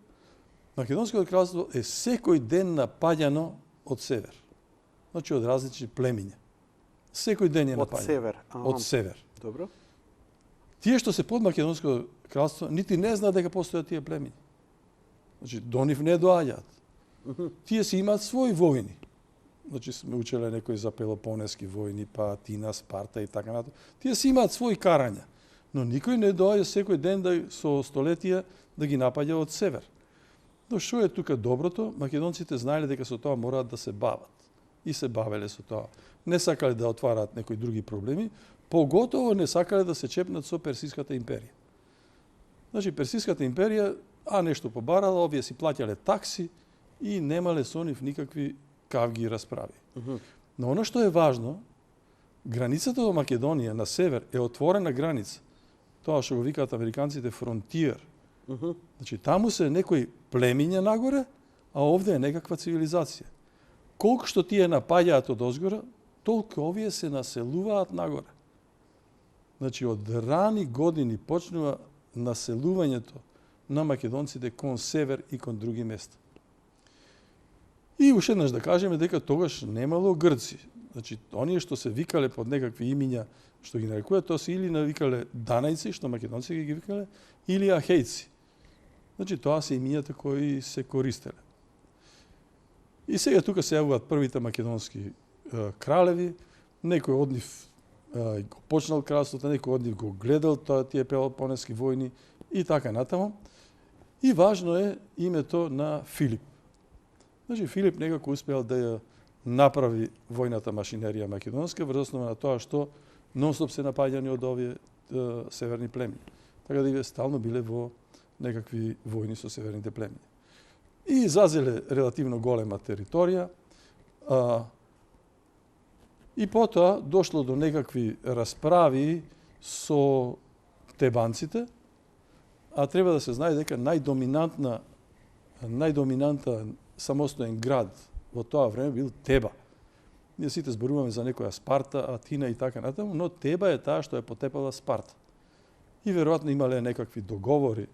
Македонското кралство е секој ден напаѓано од север. Значи од различни племиња. Секој ден е напаѓано. Од север. Од север. Добро. Тие што се под Македонското кралство нити не знаат дека постојат тие племиња. Значи до нив не доаѓаат. Тие си имаат своји војни. Значи сме учеле некои за пелопонески војни, па Атина, Спарта и така натаму. Тие си имаат своји карања, но никој не доаѓа секој ден со столетија да ги напаѓа од север. Но што е тука доброто? Македонците знаеле дека со тоа мораат да се бават. И се бавеле со тоа. Не сакале да отвараат некои други проблеми, поготово не сакале да се чепнат со Персиската империја. Значи Персиската империја, нешто побарала, овие си плаќале такси и немале со нив никакви кавги и расправи. Но оно што е важно, границата до Македонија на север е отворена граница. Тоа што го викаат американците фронтиер. Значи таму се некои племиња нагоре, а овде е некаква цивилизација. Колку што тие напаѓаат од озгора, толку овие се населуваат нагоре. Значи од рани години почнува населувањето на македонците кон север и кон други места. И уште еднаш да кажеме дека тогаш немало грци. Значи, оние што се викале под некакви имиња, што ги нарекуваат, тоа се или навикале данајци, што македонци ги викале, или ахејци. Значи, тоа се имињата кои се користеле. И сега тука се јавуваат првите македонски кралеви, некој од нив го почнал кралството, некој од нив го гледал тие пелопонески војни и така натаму. И важно е името на Филип. Значи, Филип некако успеал да ја направи војната машинерија македонска врз основа на тоа што нонстоп се напаѓани од овие северни племиња. Така да стално биле во некакви војни со северните племиња. И зазеле релативно голема територија. И потоа дошло до некакви расправи со тебанците, а треба да се знае дека најдоминантен самостоен град во тоа време бил Теба. Ние сите зборуваме за некоја Спарта, Атина и така натаму, но Теба е таа што ја потепала Спарта. И веројатно имале некакви договори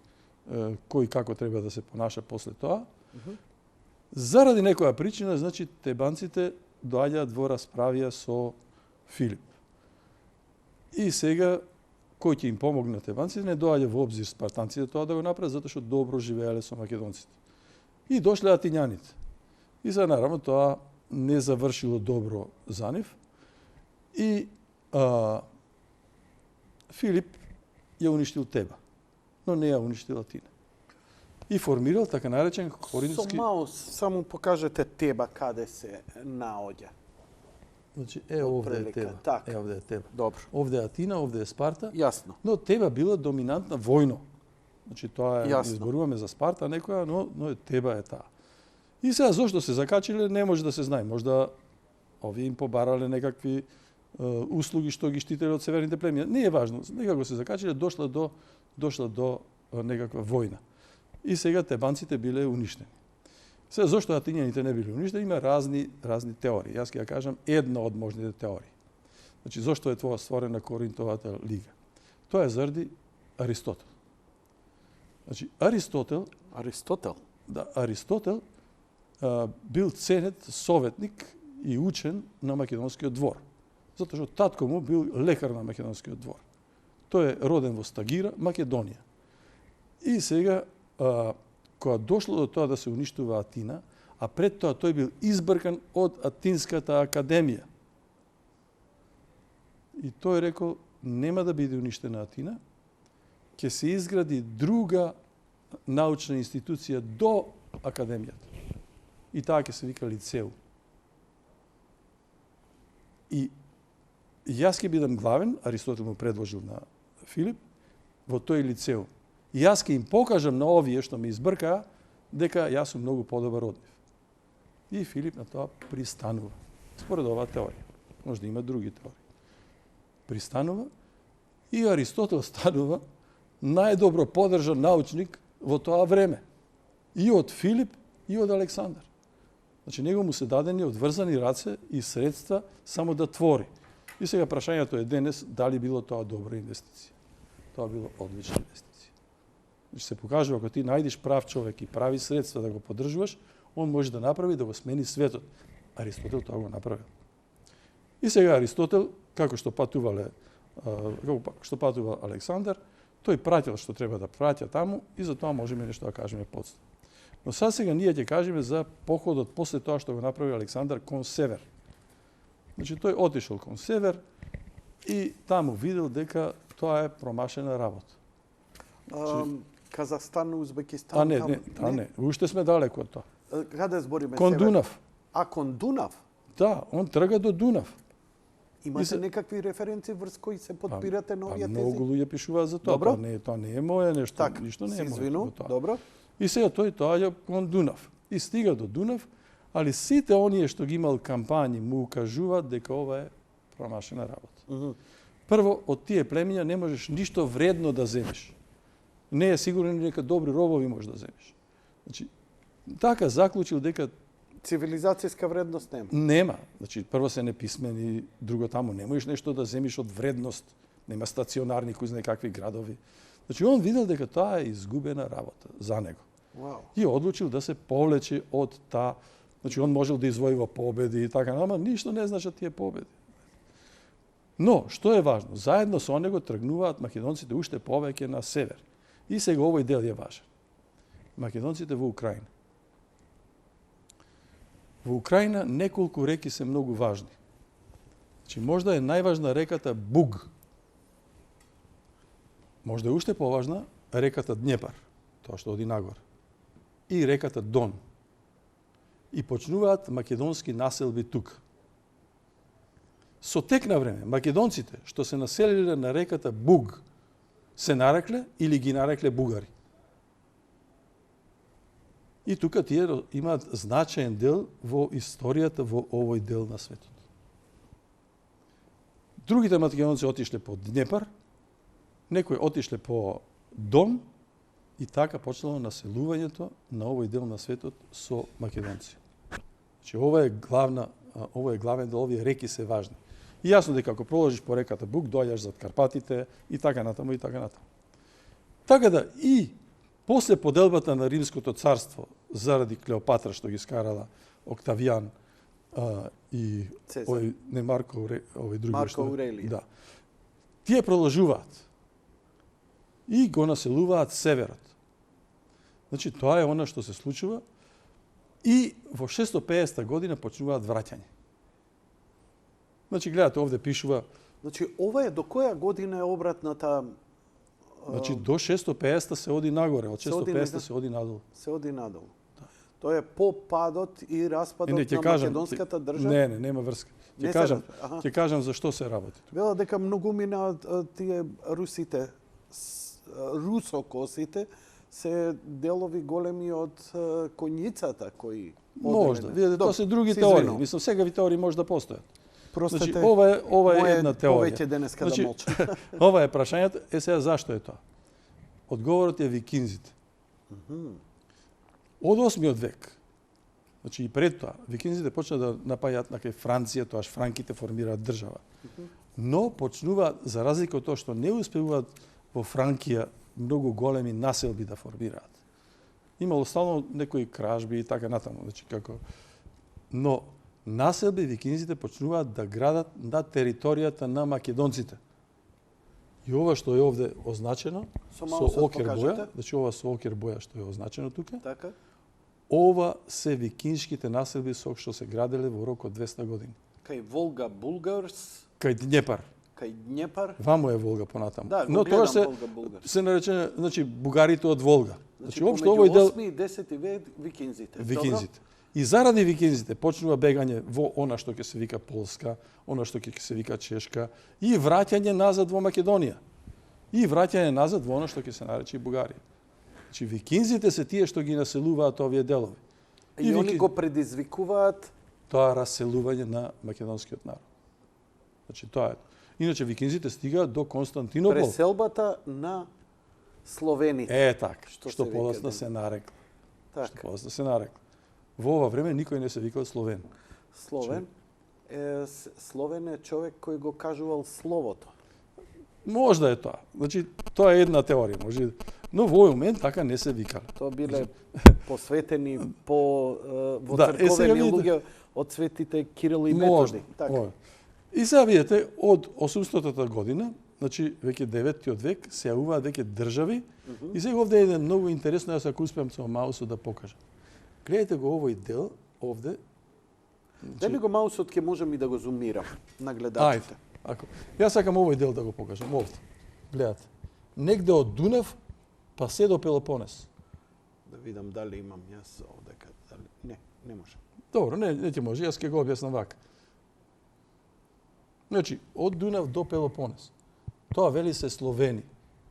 кој како треба да се понаша после тоа. Заради некоја причина, значи, тебанците доаѓаат во расправија со Филип. И сега, кој ќе им помогне тебанците, не доаѓа во обзир спартанците тоа да го направат, затоа што добро живееле со македонците. И дошле атињаните. И за наравно тоа не завршило добро за нив. И Филип ја уништил Теба, но не ја уништил Атина. И формирал така наречен коринтски... Само покажете Теба каде се наоѓа. Значи, овде е Теба. Так. Овде е Теба. Добро. Овде е Атина, овде е Спарта. Јасно. Но Теба била доминантна војно. Значи, тоа е, Јасно. изборуваме за Спарта некоја, но Теба е таа. И сега, зошто се закачиле, не може да се знае. Можда овие им побарале некакви услуги што ги штителе од северните племиња. Не е важно. Некако се закачиле, дошла до некаква војна. И сега тебанците биле уништени. Сега, зошто атињаните не биле уништени? Има разни теории. Јас ќе ја кажам една од можните теории. Значи, зошто е тоа створена Коринтовата лига? Тоа е заради Аристотел. Значи, Аристотел бил ценет советник и учен на македонскиот двор. Затоа што татко му бил лекар на македонскиот двор. Тој е роден во Стагира, Македонија. И сега, кога дошло до тоа да се уништува Атина, а пред тоа тој бил избркан од Атинската академија. И тој рекол, нема да биде уништена Атина, ќе се изгради друга научна институција до академијата. И таа ќе се вика лицеум. И јас ќе бидам главен, Аристотел му предложил на Филип, во тој лицеум. И јас ќе им покажам на овие што ме избркаа, дека јас сум многу подобар од нив. И Филип на тоа пристанува. Според оваа теорија. Може да има други теории. Пристанува и Аристотел станува најдобро подржан научник во тоа време. И од Филип, и од Александар. Значи, него му се дадени одврзани раце и средства само да твори. И сега прашањето е денес, дали било тоа добра инвестиција. Тоа било одлична инвестиција. Значи, се покажува, ако ти најдеш прав човек и прави средства да го поддржуваш, он може да направи да го смени светот. Аристотел тоа го направил. И сега Аристотел, како што патува Александар, тој пратил што треба да праќа таму и за тоа можеме нешто да кажеме подстап. Но сега ние ќе кажеме за походот после тоа што го направи Александар кон север. Значи, тој отишол кон север и таму видел дека тоа е промашена работа. Казахстан, Узбекистан... Не, уште сме далеко од тоа. Каде збориме кон север? Дунав. Кон Дунав? Да, он трга до Дунав. Имате некакви референции врз кои се подпирате на овие тези? Многу луѓе пишуваат за тоа. Добро. Тоа не е моје нешто, Так, ништо не е моје. извину, добро. И сега тој доаѓа кон Дунав. И стига до Дунав, али сите оние што ги имал кампањи му укажуваат дека ова е промашена работа. Прво, од тие племиња не можеш ништо вредно да земеш. Не е сигурен дека добри робови можеш да земеш. Значи, така заклучил дека цивилизацијска вредност нема. Нема. Значи, прво се неписмени, друго таму не можеш нешто да земиш од вредност. Нема стационарни кои знае какви градови. Значи, он видел дека тоа е изгубена работа за него. Wow. И одлучил да се повлече од таа. Значи, он можел да извојува победи и така, ама ништо не значат тие победи. Но, што е важно, заедно со него тргнуваат македонците уште повеќе на север. И сега овој дел е важен. Македонците во Украина. Во Украина неколку реки се многу важни. Значи, можда е најважна реката Буг. Можда е уште поважна реката Днепар, тоа што оди нагор. И реката Дон. И почнуваат македонски населби тука. Со тек на време, македонците што се населиле на реката Буг се нарекле или ги нарекле бугари. И тука тие имаат значаен дел во историјата во овој дел на светот. Другите македонци отишле по Днепар, некои отишле по Дон и така почнало населувањето на овој дел на светот со македонци. Значи, ова е главна овој главен дел, овие реки се важни. И јасно дека ако проложиш по реката Буг, доаѓаш зад Карпатите и така натаму и така натаму. Така да и после поделбата на Римското царство заради Клеопатра што ги скарала Октавијан и Цезар. овој не Марко овој други Марко што Аурелиј. да. Тие продолжуваат и го населуваат северот. Значи тоа е она што се случува и во 650 година почнуваат враќање. Значи гледате овде пишува, Значи, ова е до која година е обратната значи до 650 се оди нагоре, од Се оди 650 нагоре. се оди надолу. се оди надолу. Тоа е по падот и распадот Не, ќе на кажам, македонската држава. Не, нема врска. Не Ќе се кажам, врска, аха. ќе кажам за што се работи. Вела дека многумина тие русите, русокосите, се делови големи од коњицата кои Можда. одеве. Видите, тоа Добро, се други се теории. извинувам. Мислам, секави теории може да постојат. Простете, Значи, ова е една теорија. Повеќе денеска Значи, да молчам. Ова е прашањето. Е сега зашто е тоа? Одговорот е викинзите. Од 8 век, значи и пред тоа, викинзите почнаа да напаѓаат на кај Франција, тоаш франките формираат држава. Но почнуваат, за разлика од тоа што не успеваат во Франкија многу големи населби да формираат. Имало стално некои кражби и така натаму, значи како. Но населби викинзите почнуваат да градат на територијата на македонците. И ова што е овде означено Со со маусот окер боја, покажете. значи ова со окер боја што е означено тука, Така? ова се викиншките населби со што се граделе во рок од 200 години. Кај Волга Булгарс, Кај Днепар, кај Днепар. ваму е Волга понатаму. Да, но го гледам тоа се Волга Булгарс. се нарече, значи бугарите од Волга. Значи, Значи општо помеѓу овој дел 8 и 10 век викинзите. викинзите. И заради викинзите почнува бегање во она што ќе се вика Полска, она што ќе се вика Чешка и враќање назад во Македонија. И враќање назад во она што ќе се нарече и Бугарија. Значи викинзите се тие што ги населуваат овие делови. И они го предизвикуваат Тоа раселување на македонскиот народ. Значи тоа е. Иначе викинзите стигаат до Константинопол. преселбата на словените. Е така, Што што се вика поласно денес. се нарекла. Што Така, поласно се нарекла. Во ова време никој не се викал Словен. Словен Словен е човек кој го кажувал словото. Можда е тоа. Значи, тоа е една теорија, може. Но во овој момент така не се викале. Тоа биле посветени во Да, сега црковени видите. луѓе од светите Кирил и Можда. Методи. Така. Ова. И сега видите, од 800-та година, значи веќе 9-тиот век, се јавуваат веќе држави. И сега овде е еден многу интересно, јас ако успеам со маусот да покажам. Гледате го овој дел, овде. Дали го маусот ќе можам и да го зумирам на Ајде, гледачите. ако. Јас сакам овој дел да го покажам, овде. Гледате. Негде од Дунав, па се до Пелопонес. Да видам дали имам јас овдека. Дали... Не може. Добро, не ќе може, јас ќе го објаснам вака. Значи, од Дунав до Пелопонес. Тоа вели се Словени,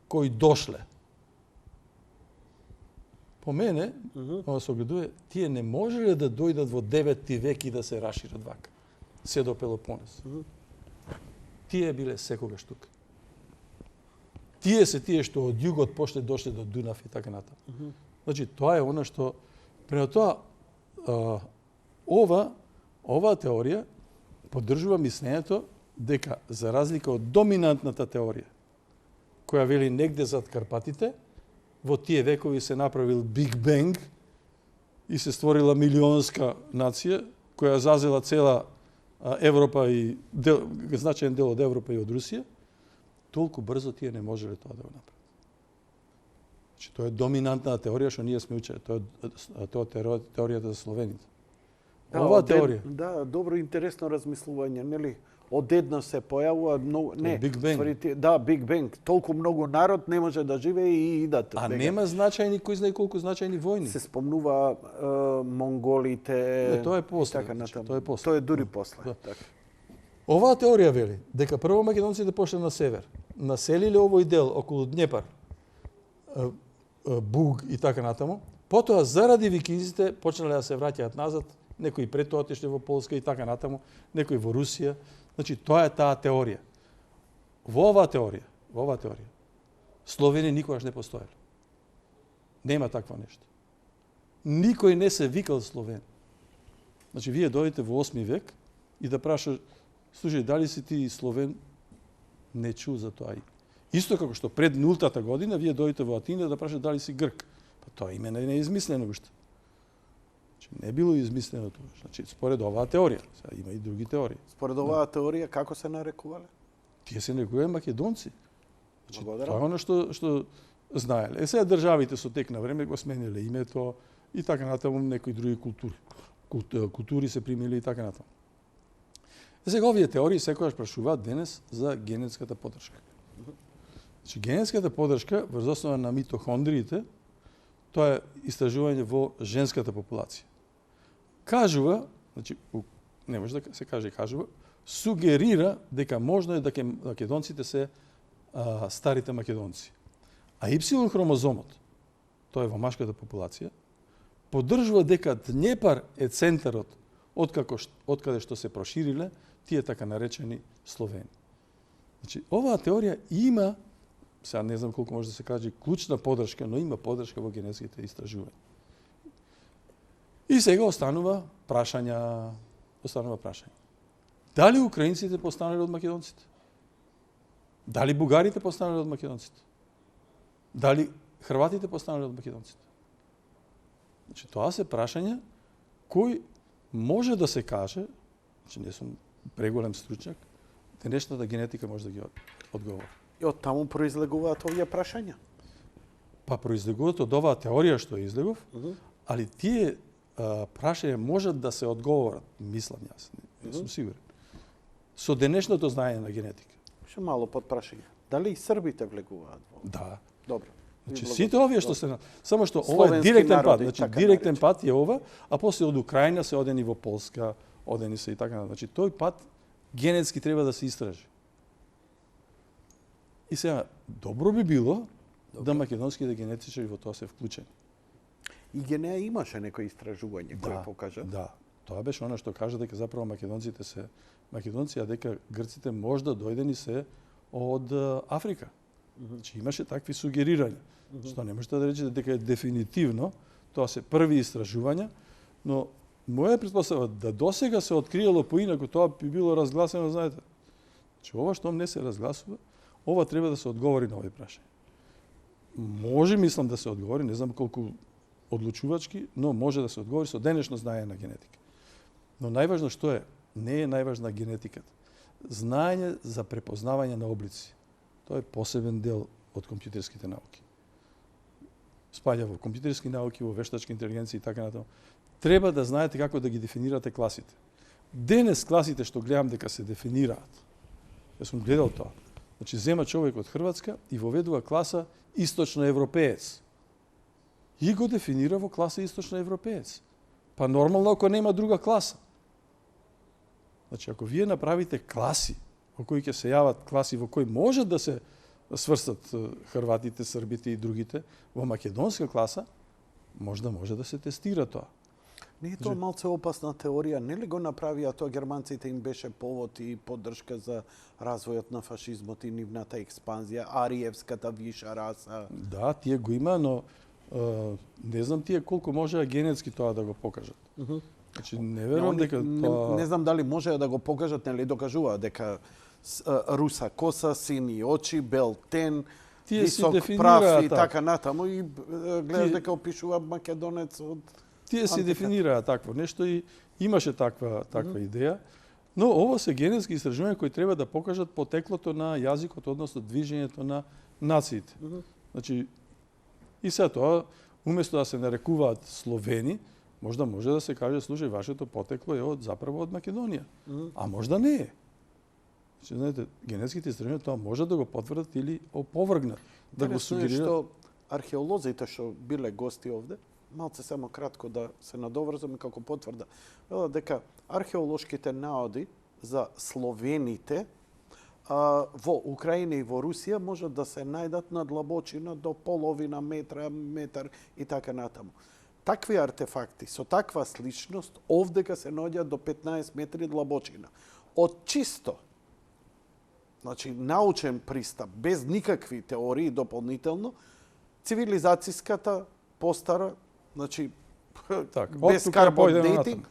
кои дошле. По мене, ова се огледува, тие не можеле да дојдат во 9 век и да се рашират вака. Се до Пелопонес. Тие биле секогаш тука. Тие се тие што од југот пошле дошле до Дунав и така натаму. Значи, тоа е она што... Према тоа, ова теорија поддржува мислењето дека, за разлика од доминантната теорија, која вели негде зад Карпатите, во тие векови се направил Биг Бенг и се створила милионска нација, која зазела цела Европа и значаен дел од Европа и од Русија, толку брзо тие не можеле тоа да го направат. Значи, тоа е доминантна теорија што ние сме учеле. Тоа е теоријата за словените. Оваа теорија. Да, добро интересно размислување, нели? Одеднаш се појавува многу Биг Бенг. стварите, да, Биг Бенг. Толку многу народ не може да живее и идат. А бега. нема значајни, кој знае колку значајни војни. Се спомнува монголите. Тоа е после, Така значи, натаму. тоа е после. Тоа е дури после. Да. Така. Оваа теорија вели дека прво македонците пошле на север, населиле овој дел околу Днепар, Буг и така натаму, потоа заради викинзите почнале да се враќаат назад, некои пред тоа отишле во Полска и така натаму, некои во Русија. Значи, тоа е таа теорија. Во оваа теорија, Словени никогаш не постоеле. Нема такво нешто. Никој не се викал Словен. Значи, вие дојдете во 8 век и да прашаш, слушај, дали си ти Словен? Не чу за тоа. Исто како што пред нултата година вие дојдете во Атина да прашате дали си Грк. Па тоа име не е измислено уште. Значи не било измислено тоа. Значи според оваа теорија, сега има и други теории. Според оваа теорија како се нарекувале? Тие се нарекуваат македонци. Значи, Благодарам. тоа е оно што знаеле. Сега државите со тек на време го смениле името и така натаму некои други култури се примиле и така натаму. Сега овие теории секогаш прашуваат денес за генетската поддршка. Значи генетската поддршка врз основа на митохондриите, тоа е истражување во женската популација. Кажува, значи не може да се каже кажува, сугерира дека можно е дека македонците се старите македонци. А Y хромозомот, тоа е во машката популација, поддржува дека Днепар е центарот откаде што се прошириле тие така наречени Словени. Значи, оваа теорија има, сега не знам колку може да се каже, клучна поддршка, но има поддршка во генетските истражувања. И сега останува прашање. Дали украинците постанале од македонците? Дали бугарите постанале од македонците? Дали хрватите постанале од македонците? Значи, тоа се прашања кој може да се каже, значи не сум преголем стручњак, денешната генетика може да ги одговори. И од таму произлегуваат овие прашања. Па произлегуваат од оваа теорија што излегов, али тие прашања можат да се одговорат, мислам јас, не сум сигурен, со денешното знаење на генетика. Ше мало под прашање. Дали и србите влегуваат во? Да. Добро. Значи сите овие што се само што ова е директен пат, значи директен пат е ова, а после од Украина се одени во Полска, одени се и така. Значи тој пат генетски треба да се истражи. И сега добро би било да македонските генетичари во тоа се вклучени. И генеа имаше некои истражување кои покажа. Да. Тоа беше она што кажа дека заправо македонците се македонци, а дека грците можда дојдени се од Африка. Значи имаше такви сугерирања. Што не можете да речете дека е дефинитивно, тоа се први истражувања, но моја претпоставка да досега се откриело поинаку, тоа би било разгласено, знаете. Значи ова што не се разгласува, ова треба да се одговори на овие прашања. Може, мислам, да се одговори, не знам колку одлучувачки, но може да се одговори со денешно знаење на генетика. Но најважно што е? Не е најважна генетиката. Знаење за препознавање на облици. Тоа е посебен дел од компјутерските науки. Спаѓа во компјутерски науки, во вештачка интелигенција и така натаму. Треба да знаете како да ги дефинирате класите. Денес класите што гледам дека се дефинираат. Јас сум гледал тоа. Значи зема човек од Хрватска и воведува класа источно европеец. И го дефинира во класа источно европеец. Па нормално ако нема друга класа. Значи ако вие направите класи во кои ќе се јават класи во кои може да се сврстат хрватите, србите и другите во македонска класа, може да се тестира тоа. Не е тоа малце опасна теорија, нели го направија тоа германците, им беше повод и поддршка за развојот на фашизмот и нивната експанзија, ариевската виша раса. Да, тие го има, но не знам тие колку може генетски тоа да го покажат. Значи не верувам дека тоа не знам дали може да го покажат, нели докажуваат дека руса коса, сини очи, бел тен, тие висок прав и така натаму и гледаш дека опишува македонец од тие се дефинираа такво нешто и имаше таква идеја, но ово се генетски истражувања кои треба да покажат потеклото на јазикот, односно движењето на нациите. Значи и се тоа уместо да се нарекуваат Словени, можда може да се каже слушај вашето потекло е заправо од Македонија, а можда не е. Значи, знаете, генетските истражувања тоа може да го потврдат или оповргнат, да го сугерират. Што археолозите што биле гости овде, малце само кратко да се надоврзам како потврда, дека археолошките наоди за словените во Украина и во Русија можат да се најдат на длабочина до половина метра, метар и така натаму. Такви артефакти со таква сличност овдека се наоѓаат до 15 метри длабочина. Од чисто научен пристап, без никакви теории дополнително, цивилизацијската постара, без карбон дейтинг,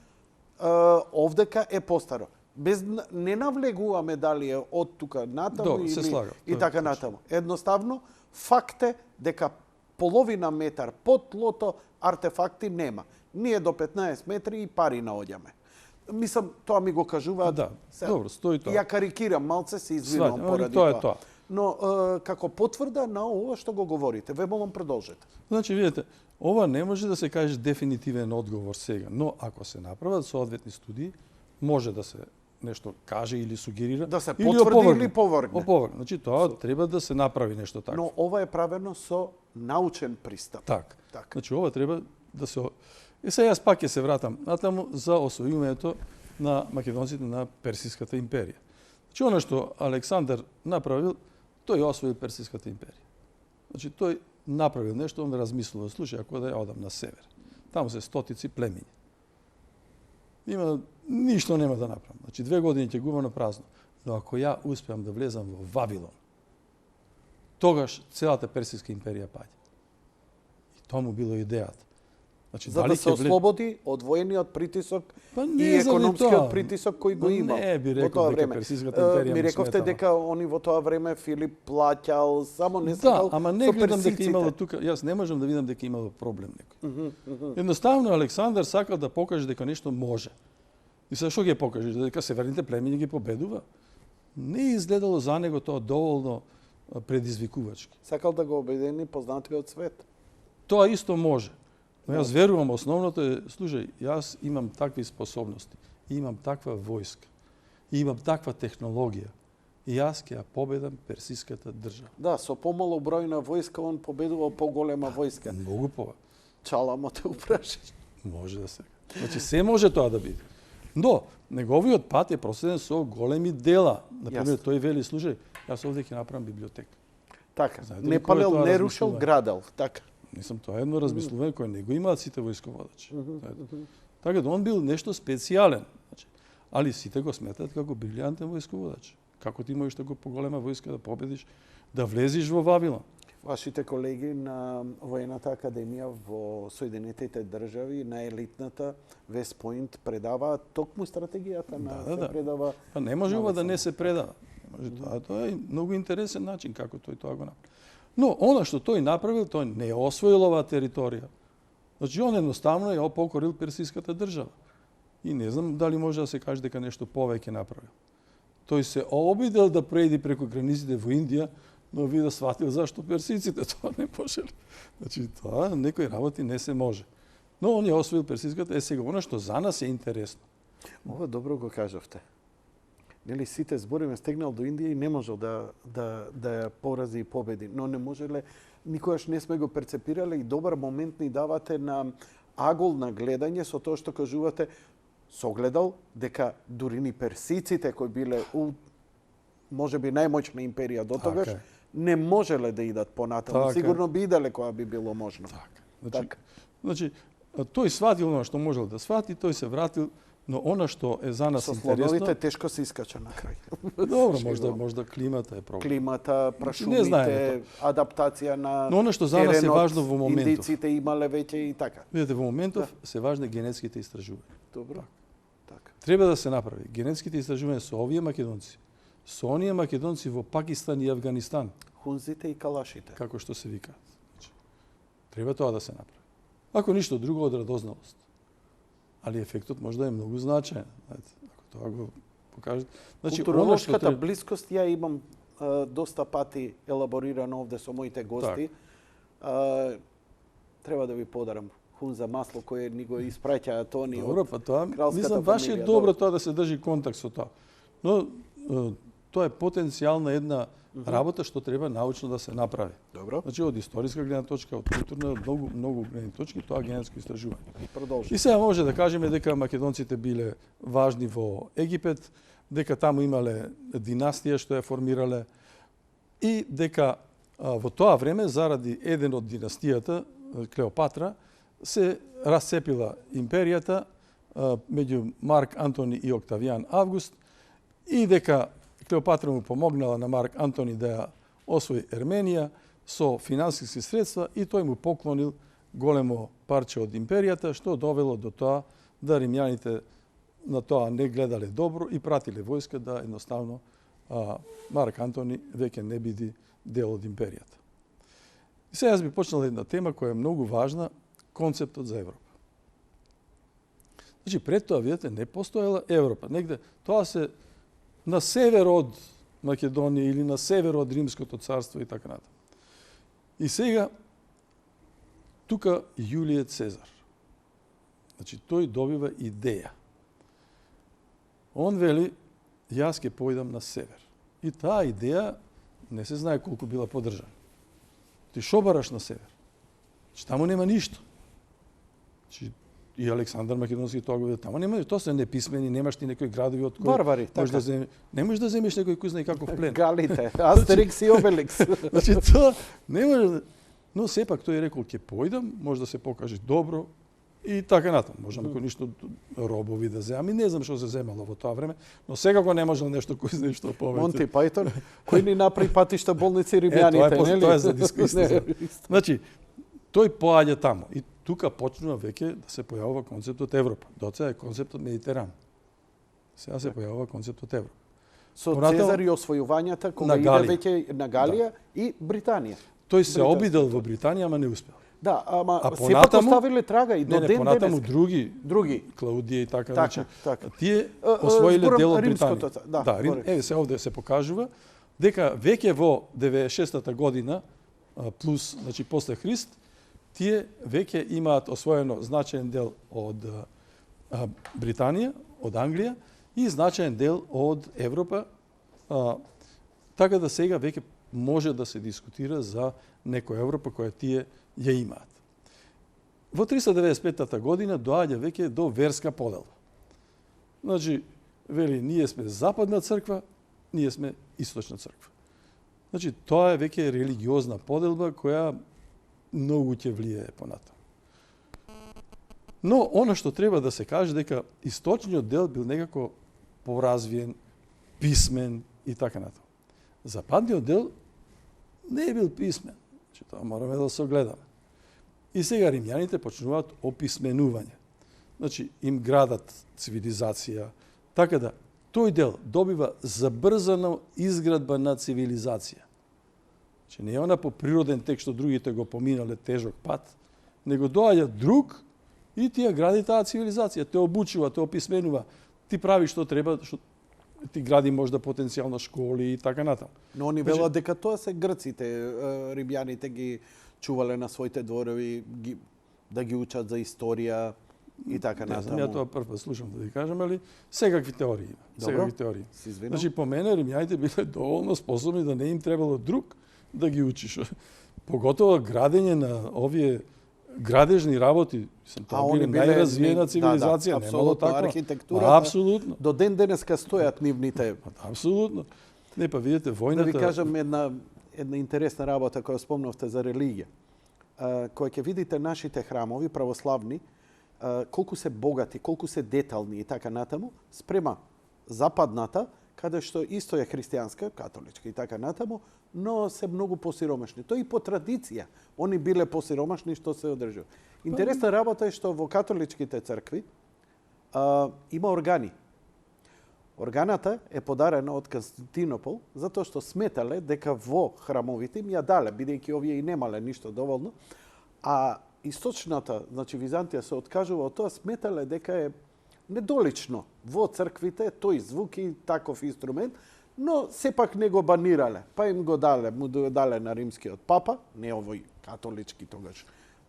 овдека е постара. Без не навлегуваме дали е од тука натаму Добро, се слагам. и Тоа е така точно. натаму. Едноставно факт е дека половина метар под тлото артефакти нема. Ние до 15 метри и пари наоѓаме. Мислам, тоа ми го кажуваат. Да, добро, стои тоа. Ја карикирам малце, се извинувам Сваќам, поради тоа е тоа. тоа. Но како потврда на ова што го говорите, ве молам продолжете. Значи, видите, ова не може да се каже дефинитивен одговор сега, но ако се направат соодветни студии, може да се нешто каже или сугерира, Да се или потврди опровргне. или повргне. Опровргне. Значи, тоа треба да се направи нешто така. Но ова е правено со научен пристап. Так. Так. Значи, ова треба да се... сега јас пак ќе се вратам натаму за освојувањето на македонците на Персиската империја. Значи, оно што Александар направил, тој освоил Персиската империја. Значи, тој направил нешто, он размислува, слушај, ако да ја одам на север, таму се стотици племиња. Има ништо нема да направам. Значи 2 години ќе губам на празно. Но ако ја успеам да влезам во Вавилон, тогаш целата Персиска империја паѓа. И тоа му било идејата. Значи, За да се ослободи од воениот притисок Па и не заради економскиот тоа. притисок кој го Па има не би во рекол тоа дека време. Персиската империја Ми му рековте сметала. дека они во тоа време Филип плаќал, само не Да, сакал ама не со гледам дека персиците. имало тука, јас не можам да видам дека имало проблем некој. Едноставно Александар сакал да покаже дека нешто може. И сега што ќе покаже? Дека северните племиња ги победува? Не изгледало за него тоа доволно предизвикувачки. Сакал да го обедини познатиот свет. Тоа исто може. Но јас верувам, основното е, слушај, јас имам такви способности, имам таква војска, имам таква технологија. И јас ќе ја победам персиската држава. Да, со помало број на војска он победувал поголема војска. Многу повеќе. Чаламо те упрашаш. Може да се. Значи се може тоа да биде. Но неговиот пат е проследен со големи дела. Например, Јасно. тој вели, слушај, јас овде ќе направам библиотека. Така, Знаете ли не кој е палел, тоа не рушил, размислување? градел. Така. Мислам, тоа е едно размислување кое не го имаат сите војсководачи. Така да он бил нешто специјален. Значи, али сите го сметаат како брилјантен војсководач. Како ти можеш тако поголема войска да победиш, да влезиш во Вавилон? Вашите колеги на Воената академија во Соединетите држави, на елитната West Point предаваат токму стратегијата на Да. се предава. Па не може ова да навицама. не се предава. Не може тоа е многу интересен начин како тој тоа го направи. Но она што тој направил, тој не е освоил оваа територија. Значи он едноставно ја покорил персиската држава. И не знам дали може да се каже дека нешто повеќе направил. Тој се обидел да преиди преку границите во Индија, но ви да сватил зашто персиците тоа не можеле. Значи тоа некои работи не се може. Но он ја освоил персиската, сега она што за нас е интересно. Ова добро го кажавте. Нели сите збориме стегнал до Индија и не можел да ја порази и победи, но не можеле, никогаш не сме го перцепирале и добар момент ни давате на агол на гледање со тоа што кажувате, согледал дека дури ни персиците кои биле можеби најмоćна империја до тогаш, Така е. не можеле да идат понатаму. Така е. Сигурно би иделе кога би било можно. Така. Значи, тој сватил оно што можел да свати, тој се вратил, но она што е за нас Со интересно... слоновите тешко се искача на крај. Добро, можда климата е проблем. Климата, Не прашумите, знаеме адаптација на Но она што за нас е теренот, важно во моментов. Индиците имале веќе и така. Видете, во моментов се важни генетските истражувања. Добро. Така. Треба да се направи генетските истражувања со овие македонци, со оние македонци во Пакистан и Афганистан, Хунзите и калашите. како што се викаат. Значи, треба тоа да се направи. Ако ништо друго од радозналост. Али ефектот може да е многу значаен. Знаете, ако тоа го покажат. Значи, она што Културолошката треба... блискост ја имам доста пати елаборирано овде со моите гости. Треба да ви подарам хунза масло кое ни го испраќаат они Добро, од па тоа, кралската мислам, ваше е фамилија. добро тоа да се држи контакт со тоа. Но тоа е потенцијална една работа што треба научно да се направи. Добро. Значи, од историска гледна точка, од културна, од многу гледни точки, тоа е генетско истражување. Продолжи. И сега може да кажеме дека македонците биле важни во Египет, дека таму имале династија што ја формирале и дека во тоа време, заради еден од династијата, Клеопатра, се расцепила империјата меѓу Марк Антони и Октавијан Август и дека Клеопатра му помогнала на Марк Антони да ја освои Ерменија со финансиски средства и тој му поклонил големо парче од империјата, што довело до тоа да римјаните на тоа не гледале добро и пратиле војска да едноставно Марк Антони веќе не биде дел од империјата. И сега јас би почнал една тема која е многу важна, концептот за Европа. Значи, пред тоа, видите, не постоела Европа. Негде, тоа се на север од Македонија или на север од Римското царство и така натаму. И сега, тука Јулије Цезар. Значи, тој добива идеја. Он вели, јас ќе појдам на север. И таа идеја не се знае колку била поддржана. Ти шо бараш на север? Значи, таму нема ништо. Значи, и Александар Македонски тоа го вели, таму нема, тоа се неписмени, немаш ти некои градови од кои Барбари, можеш така. да земеш, не можеш да земеш некој кој знае каков плен. Галите, Астерикс и Обеликс. Значи тоа не може да... Но сепак тој рекол ќе појдам, може да се покаже добро и така натаму. Може некој ништо робови да земе. Ами не знам што се земало во тоа време, но секако не можел нешто кој знае што повеќе. Монти Пајтон, кој ни направи патишта болници Тоа римјаните, е, нели? тоа е за дискусија. Значи, тој поаѓа таму и тука почнува веќе да се појавува концептот Европа. Доцека е концептот Медитеран. Сега се појавува концептот Европа. Со Понатаму, Цезар и освојувањата кога на иде Галија. веќе на Галија и Британија. Тој се обидел во Британија, ама не успел. Да, ама А сепак понатаму- оставиле трага и до Не, ден понатаму денес. други Клаудија и така, Така, значи, така. тие освоиле зборам дел од римското, Британија. да, Рим, зборам. еве се овде се покажува дека веќе во 96-та година плюс, значи после Христ, тие веќе имаат освоено значаен дел од Британија, од Англија и значаен дел од Европа, така да сега веќе може да се дискутира за некоја Европа која тие ја имаат. Во 395 година доаѓа веќе до верска поделба. Значи, вели, ние сме западна црква, ние сме источна црква. Значи, тоа е веќе религиозна поделба која многу ќе влијае понатаму. Но, она што треба да се каже дека источниот дел бил некако поразвиен, писмен и така натаму. Западниот дел не е бил писмен. Значи, тоа мораме да се огледаме. И сега римјаните почнуваат описменување. Значи, им градат цивилизација, така да тој дел добива забрзана изградба на цивилизација. Значи, не е она по природен тек што другите го поминале тежок пат, него доаѓа друг и ти ја гради таа цивилизација, те обучува, те описменува, ти прави што треба, што ти гради можда потенцијално школи и така натаму. Но они Значи- велат дека тоа се грците, римјаните ги чувале на своите дворови да ги учат за историја и така Не знам, ја натаму. тоа прв пат слушам да ви кажам, али секакви теории има. Добро. Секакви теории. Се извинувам. Значи, по мене, римјаните биле доволно способни да не им требало друг да ги учиш. Поготово градење на овие градежни работи, тоа биле најразвиена цивилизација, да, немало апсолутно, таква. архитектурата. Апсолутно. До ден денеска стојат нивните. Апсолутно. Не, па видите, Да војната... ви кажам една интересна работа која спомнавте за религија. Кога ќе видите нашите храмови православни, колку се богати, колку се детални и така натаму, спрема западната, каде што исто е христијанска, католичка и така натаму, но се многу посиромашни. Тоа и по традиција. Они биле посиромашни што се одржува. Интересна работа е што во католичките цркви има органи. Органата е подарена од Константинопол затоа што сметале дека во храмовите им ја дале, бидејќи овие и немале ништо доволно, а источната, значи Византија се откажува од тоа, сметале дека е недолично во црквите тој звук и таков инструмент, но сепак не го банирале. Па им го дале, му дале на римскиот папа, не овој католички тогаш,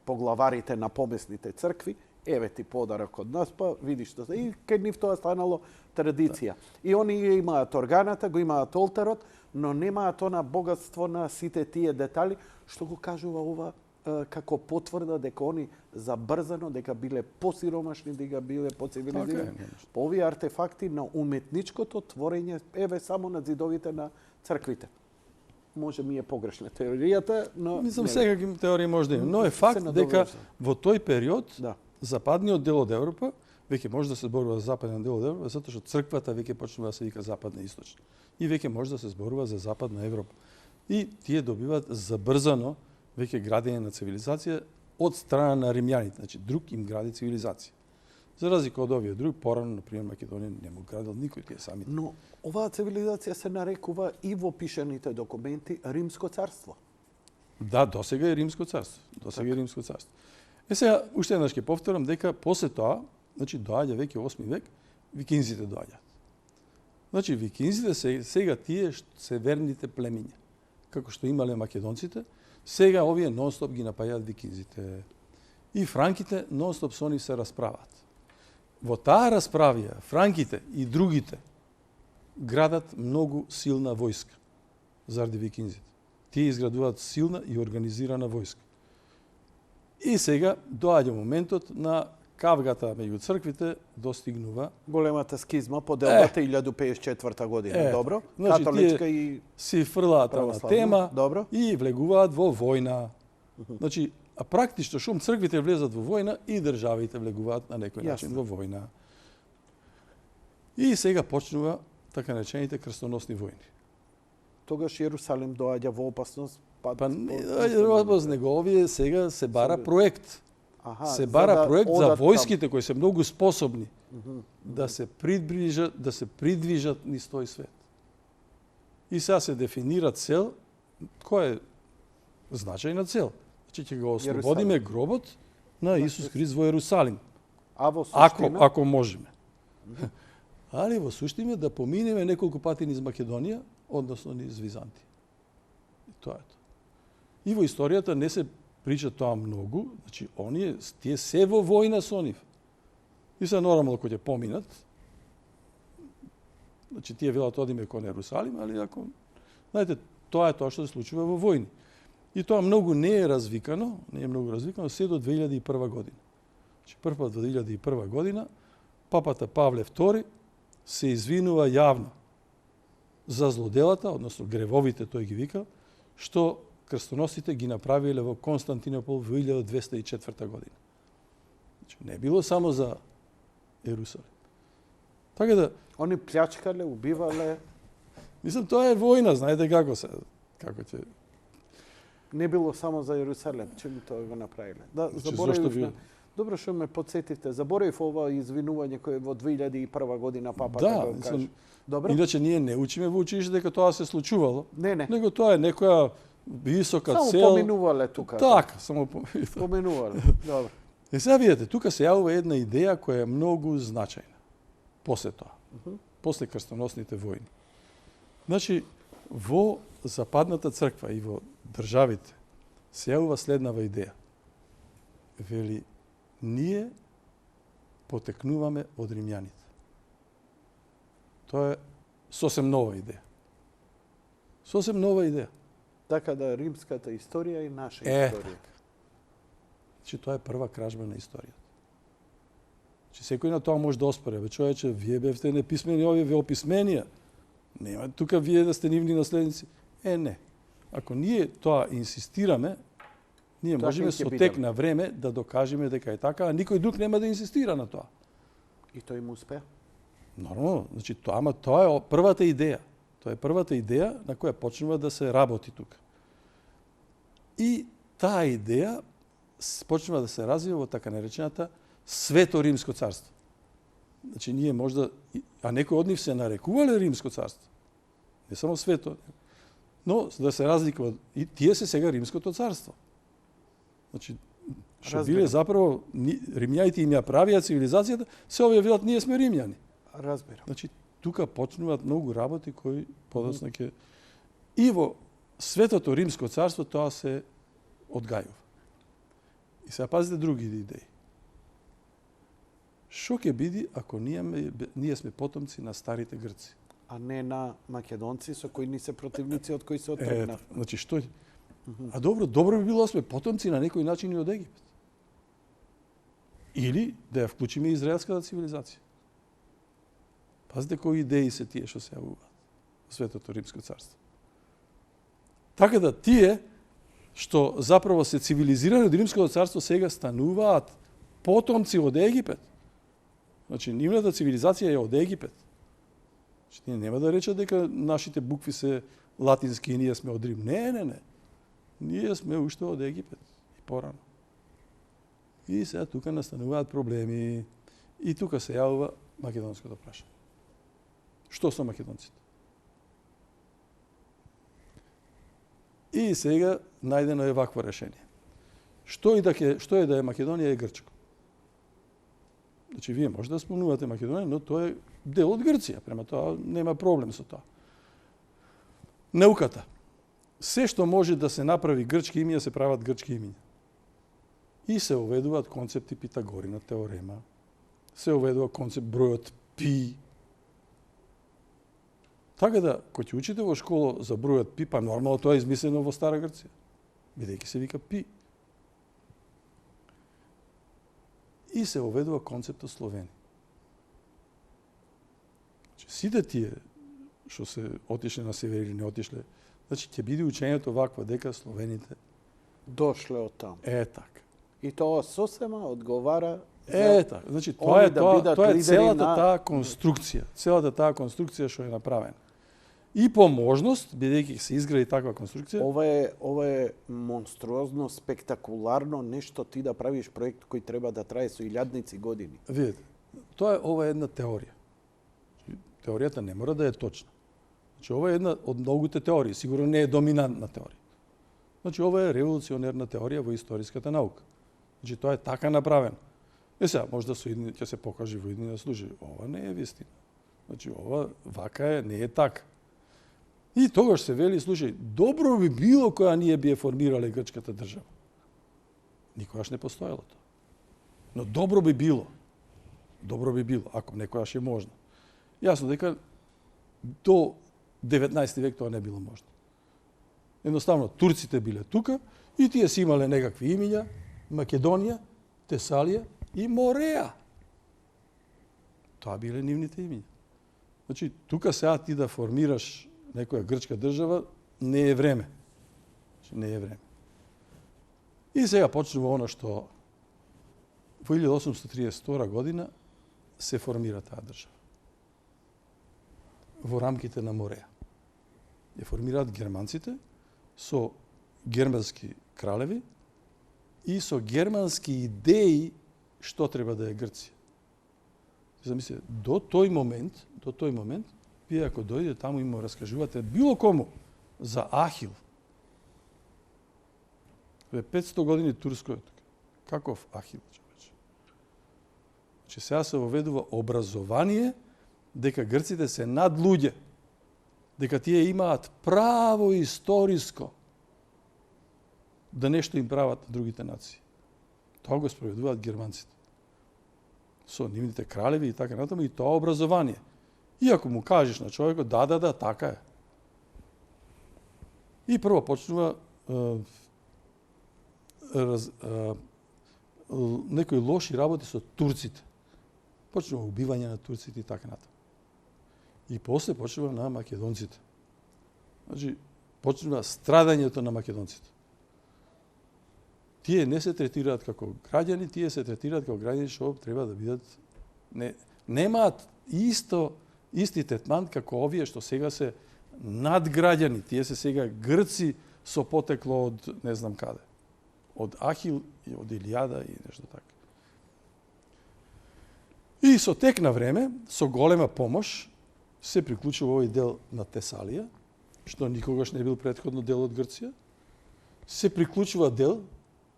поглаварите на помесните цркви, еве ти подарок од нас, па види што се. И кај нив тоа станало традиција. И они имаат органата, го имаат олтарот, но немаат она богатство на сите тие детали, што го кажува ова како потврда дека они забрзано, дека биле посиромашни, дека биле поцивилизирани. Така е, По овие артефакти на уметничкото творење, еве само на зидовите на црквите. Може ми е погрешна теоријата, но... Мислам, не, секакви теории може да има, но е Се факт дека надовршува. во тој период Да. западниот дел од Европа веќе може да се зборува за западен дел од Европа, затоа што црквата веќе почнува да се вика западна и источна. И веќе може да се зборува за западна Европа. И тие добиваат забрзано веќе градење на цивилизација од страна на римјаните. Значи, друг им гради цивилизација. За разлика од овие други, порано, например, Македонија не му градил никој тие самите. Но оваа цивилизација се нарекува и во пишаните документи Римско царство. Да, досега е Римско царство. Досега е Римско царство. Сега, уште еднаш ќе повторам дека после тоа, значи доаѓа веќе 8 век, викинзите доаѓаат. Значи викинзите сега тие се верните племиња. Како што имале македонците, сега овие нонстоп ги напаѓаат викинзите. И франките нонстоп со нив се расправаат. Во таа расправија, франките и другите градат многу силна војска заради викинзите. Тие изградуваат силна и организирана војска. И сега доаѓа моментот на кавгата меѓу црквите достигнува Големата скизма, поделбата 1054 година, добро? Значи, Католичка и си фрлаат на тема добро? И влегуваат во војна. Значи, а практично шум црквите влезат во војна и државите влегуваат на некој начин во војна. И сега почнува така наречените крстоносни војни. Тогаш Јерусалим доаѓа во опасност. Па него овие сега се бара проект. Се за бара да проект за одат војските кои се многу способни да се придвижат низ тој свет. И сега се дефинира цел, која е значајна цел. Значи ќе го ослободиме гробот на Исус Христ во Јерусалим. А во суштина? Ако можеме. Али во суштина да поминеме неколку пати низ Македонија, односно низ Византија. И тоа е тоа. И во историјата не се прича тоа многу, значи тие се во војна со нив. И се нормално кој ќе поминат, значи тие велат одиме кон Ерусалим, али ако знаете, тоа е тоа што се случува во војни. И тоа многу не е развикано се до 2001 година. Значи првпат во 2001 година папата Павле II се извинува јавно за злоделата, односно гревовите тој ги вика, што крстоносците ги направиле во Константинопол во 1204 година. Значи, не било само за Ерусалим. Така да... Они плячкале, убивале... Мислам, тоа е војна, знаете како ќе... Не било само за Јерусалим, чему тоа го направиле. Да, Значи, заборавив. Добро што ме подсетивте. Заборавив ова извинување кое во 2001 година папата го кажа. Добро? Иначе ние не учиме во училиште дека тоа се случувало. Не. Него тоа е некоја висока само цел. Само поминувале тука. Така, само поминувале. Добро. И сега видите, тука се јавува една идеја која е многу значајна. После тоа. После крстоносните војни. Значи, во Западната црква и во државите се јавува следнава идеја. Вели, ние потекнуваме од римјаните. Тоа е сосем нова идеја. Сосем нова идеја. Така да римската историја и наша историја. Значи, тоа е прва кражба на историјата. Значи, секој на тоа може да оспори. Бе, човече, вие бевте неписмени, овие ве описменија. Нема тука вие да сте нивни наследници. Не. Ако ние тоа инсистираме, ние можеме со тек на време да докажеме дека е така, а никој друг нема да инсистира на тоа. И тој му успеа? Нормално, значи тоа е првата идеја. Тоа е првата идеја на која почнува да се работи тука. И таа идеја почнува да се развива во така наречената Свето Римско царство. Значи ние можда, а некои од нив се нарекувале Римско царство. Не само свето, но да се разликува и тие се сега Римското царство. Значи, што биле заправо, римјаните им ја правија цивилизацијата, се овие велат ние сме римјани. Разбирам. Значи, тука почнуваат многу работи кои подоцна ќе... И во Светото Римско царство тоа се одгајува. И сега пазите други идеи. Што ќе биде ако ние сме потомци на старите грци? А не на македонци со кои ни се противници од кои се отргнав. Значи што е? А добро би било сме потомци на некој начин и од Египет. Или да ја вклучиме израелската цивилизација. Пазите кои идеи се тие што се јавуваат во Светото Римско царство. Така да тие што заправо се цивилизирани од Римското царство сега стануваат потомци од Египет. Значи нивната цивилизација е од Египет. Значи ние нема да речат дека нашите букви се латински и ние сме од Рим. Не. Ние сме уште од Египет и порано. И сега тука настануваат проблеми. И тука се јавува македонското прашање. Што со македонците? И сега најдено е вакво решение. Што е да е Македонија е грчко. Значи, вие може да спомнувате Македонија, но тоа е дел од Грција. Према тоа нема проблем со тоа. Науката. Се што може да се направи грчки имиња, се прават грчки имиња. И се уведуваат концепти Питагорина теорема. Се уведува концепт бројот пи. Така да, кој ќе учите во школа за бројот пи, па нормално тоа е измислено во Стара Грција. Бидејќи се вика пи. И се уведува концептот Словени. Значи, сите тие што се отишле на север или не отишле, значи ќе биде учењето вакво дека словените дошле од таму. Така. И тоа сосема одговара така. Значи тоа е целата таа конструкција. Целата таа конструкција што е направена. И по можност, бидејќи се изгради таква конструкција. Ова е монструозно, спектакуларно нешто ти да правиш проект кој треба да трае со илјадници години. Видете, ова е една теорија. Теоријата не мора да е точна. Значи ова е една од многуте теории, сигурно не е доминантна теорија. Значи ова е револуционерна теорија во историската наука. Значи тоа е така направено. Сега може да ќе се покаже во иднина случаи. Ова не е вистина. Значи ова вака е, не е така. И тогаш се вели, слушај, добро би било која ние би ја формирале грчката држава. Никогаш не постоело тоа. Но добро би било. Добро би било, ако некојаш е можно. Јасно дека до 19 век тоа не било можно. Едноставно, турците биле тука и тие си имале некакви имиња, Македонија, Тесалија и Мореа. Тоа биле нивните имиња. Значи, тука сега ти да формираш некоја грчка држава, не е време. Значи, не е време. И сега почнува оно што во 1832 година се формира таа држава. Во рамките на Мореа. Ја формираат германците со германски кралеви и со германски идеи што треба да е Грција. Замисли, до тој момент, вие ако дојде таму и му раскажувате било кому за Ахил. 500 години турско е тука. Каков Ахил, човече? Значи сега се воведува образование дека грците се над луѓе, дека тие имаат право историско да нешто им прават на другите нации. Тоа го спроведуваат германците. Со нивните кралеви и така натаму, и тоа образование. И ако му кажеш на човекот, да, така е. И прво почнува некои лоши работи со турците. Почнува убивање на турците и така натаму. И после почнува на македонците. Значи, почнува страдањето на македонците. Тие не се третираат како граѓани, тие се третираат како граѓани што треба да бидат немаат исти третман како овие што сега се надграѓани. Тие се сега грци со потекло од не знам каде. Од Ахил и од Илијада и нешто така. И со тек на време, со голема помош, се приклучува овој дел на Тесалија, што никогаш не бил претходно дел од Грција. Се приклучува дел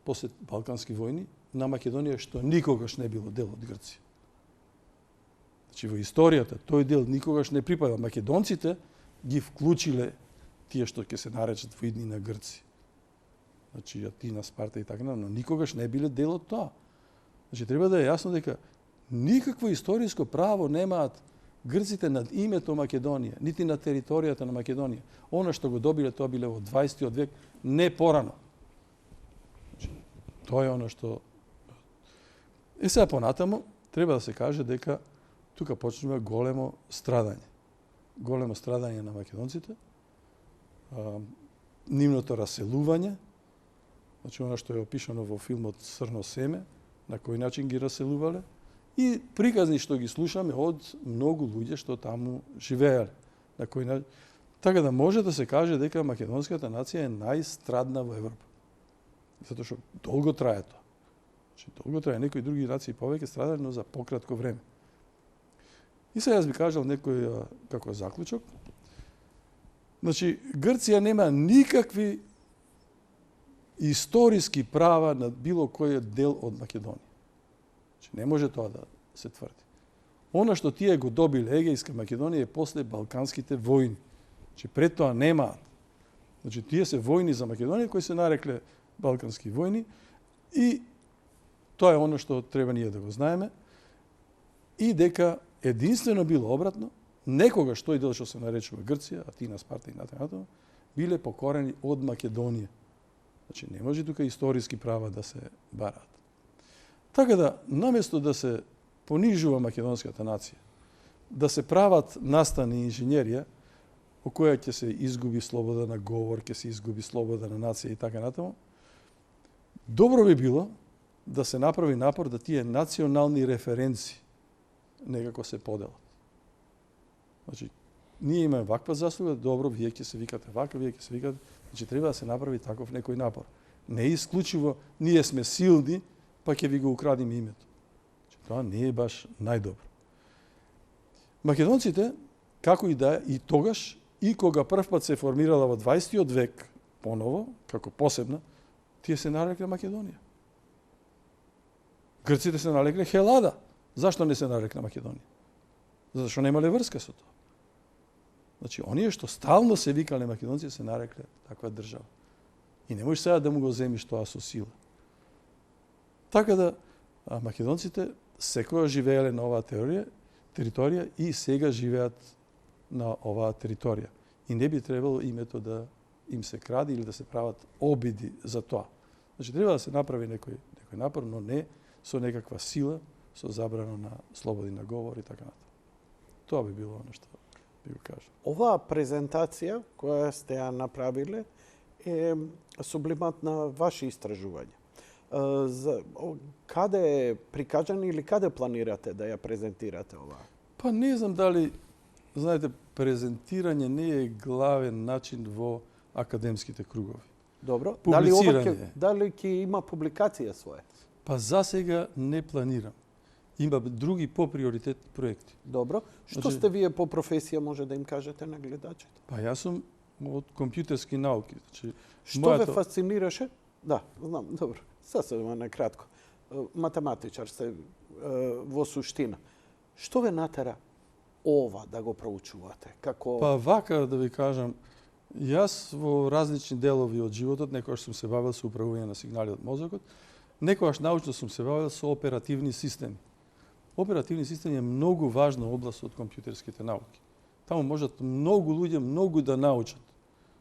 после Балкански војни на Македонија, што никогаш не било дел од Грција. Значи во историјата тој дел никогаш не припада. Македонците ги вклучиле тие што ќе се наречат во иднина Грци. Значи Атина, Спарта и така, но никогаш не биле дел од тоа. Значи треба да е јасно дека никакво историско право немаат грците над името Македонија, нити на територијата на Македонија. Она што го добиле, тоа биле во 20 век, не порано. Значи, тоа е оно што... И сега понатаму, треба да се каже дека тука почнува големо страдање. Големо страдање на македонците, нивното раселување, значи оно што е опишано во филмот Црно семе, на кој начин ги раселувале, и приказни што ги слушаме од многу луѓе што таму живееле. На кој начин... Така да може да се каже дека македонската нација е најстрадна во Европа. Затоа што долго трае тоа. Значи, долго трае. Некои други нации повеќе страдале, но за пократко време. И сега јас би кажал некој како заклучок. Значи, Грција нема никакви историски права на било кој дел од Македонија. Значи, не може тоа да се тврди. Она што тие го добиле Егејска Македонија е после Балканските војни. Значи, пред тоа немаат. Значи, тие се војни за Македонија кои се нарекле Балкански војни и тоа е оно што треба ние да го знаеме и дека единствено било обратно, некогаш тој дел што се наречува Грција, Атина, Спарта и натаму, биле покорени од Македонија. Значи, не може тука историски права да се бараат. Така да, наместо да се понижува македонската нација, да се прават настани и инженерија, по која ќе се изгуби слобода на говор, ќе се изгуби слобода на нација и така натаму, добро би било да се направи напор да тие национални референци некако се поделат. Значи, ние имаме ваква заслуга, добро, вие ќе се викате вака, вие ќе се викате, значи треба да се направи таков некој напор. Не е исклучиво, ние сме силни, па ќе ви го украдиме името. Значи, тоа не е баш најдобро. Македонците, како и да и тогаш, и кога првпат се формирала во 20 век, поново, како посебна, тие се нарекле Македонија. Грците се нарекле Хелада. Зашто не се нарекле Македонија? Затоа што немале врска со тоа. Значи, оние што стално се викале македонци се нарекле таква држава. И не можеш сега да му го земиш тоа со сила. Така да, македонците секоја живееле на оваа територија и сега живеат на оваа територија. И не би требало името да им се краде или да се прават обиди за тоа. Значи, треба да се направи некој напор, но не со некаква сила, со забрана на слободи на говор и така натаму. Тоа би било оно што би го кажал. Оваа презентација која сте ја направиле е сублимат на ваши истражувања. Каде е прикажани или каде планирате да ја презентирате оваа? Па не знам дали, знаете, презентирање не е главен начин во академските кругови. Добро. Публицирање. Дали ќе има публикација своја? Па за сега не планирам. Има други по приоритет проекти. Добро. Што Значи, сте вие по професија, може да им кажете на гледачите? Па јас сум од компјутерски науки. Значи, Што ве фасцинираше? Да, знам, добро. Сасема на кратко. Математичар сте во суштина. Што ве натера ова да го проучувате? Како Па вака да ви кажам, јас во различни делови од животот, некогаш сум се бавил со управување на сигнали од мозокот, некогаш научно сум се бавил со оперативни системи. Оперативни системи е многу важна област од компјутерските науки. Таму можат многу луѓе многу да научат.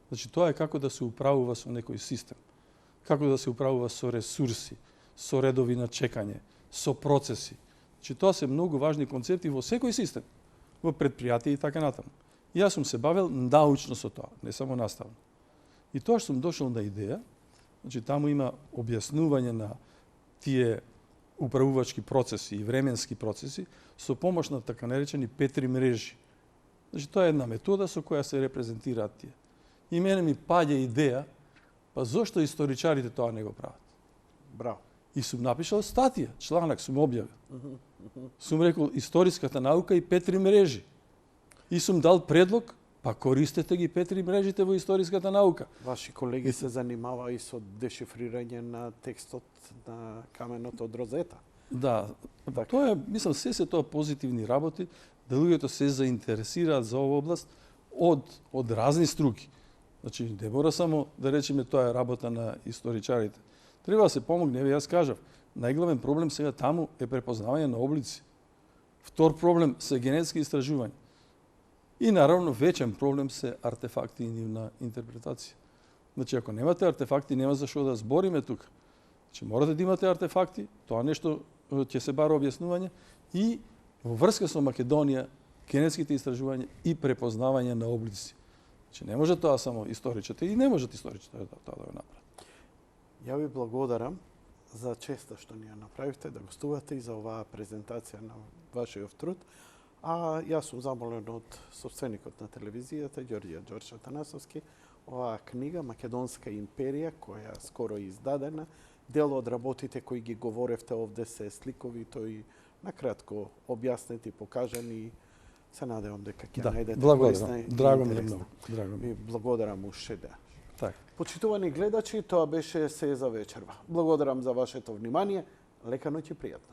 Значи, тоа е како да се управува со некој систем. Како да се управува со ресурси, со редови на чекање, со процеси. Значи, тоа се многу важни концепти во секој систем, во предпријатие и така натаму. Јас сум се бавил научно со тоа, не само наставно. И тоа што сум дошол на идеја, значи таму има објаснување на тие управувачки процеси и временски процеси со помош на така наречени Петри мрежи. Значи тоа е една метода со која се репрезентираат тие. И мене ми паѓа идеја, па зошто историчарите тоа не го прават? Браво. И сум напишал статија, чланак сум објавил. Сум рекол историската наука и Петри мрежи. И сум дал предлог, па користете ги Петри мрежите во историската наука. Ваши колеги се занимава и со дешифрирање на текстот на каменот од Розета. Да, Така. тоа е, мислам, се тоа позитивни работи, да луѓето се заинтересираат за оваа област од разни струки. Значи, не мора само да речеме тоа е работа на историчарите. Треба да се помогне, јас кажав, најглавен проблем сега таму е препознавање на облици. Втор проблем се генетски истражување. И наравно вечен проблем се артефакти и нивна интерпретација. Значи, ако немате артефакти, нема за што да збориме тука. Значи, морате да имате артефакти, тоа нешто ќе се бара објаснување и во врска со Македонија, генетските истражувања и препознавање на облици. Значи, не може тоа само историчите и не можат историчите тоа да го направат. Ја ви благодарам за честа што ни ја направивте, да гостувате и за оваа презентација на вашиот труд. А јас сум замолен од собственикот на телевизијата, Ѓорѓе Атанасовски, оваа книга Македонска империја, која скоро е издадена, дел од работите кои ги говоревте овде се сликовито и накратко објаснети, покажани. Се надевам дека ќе најдете корисна и Драго ми е интересна. многу. Драго ми. И благодарам уште да. Така. Почитувани гледачи, тоа беше се за вечерва. Благодарам за вашето внимание. Лека ноќ и пријатно.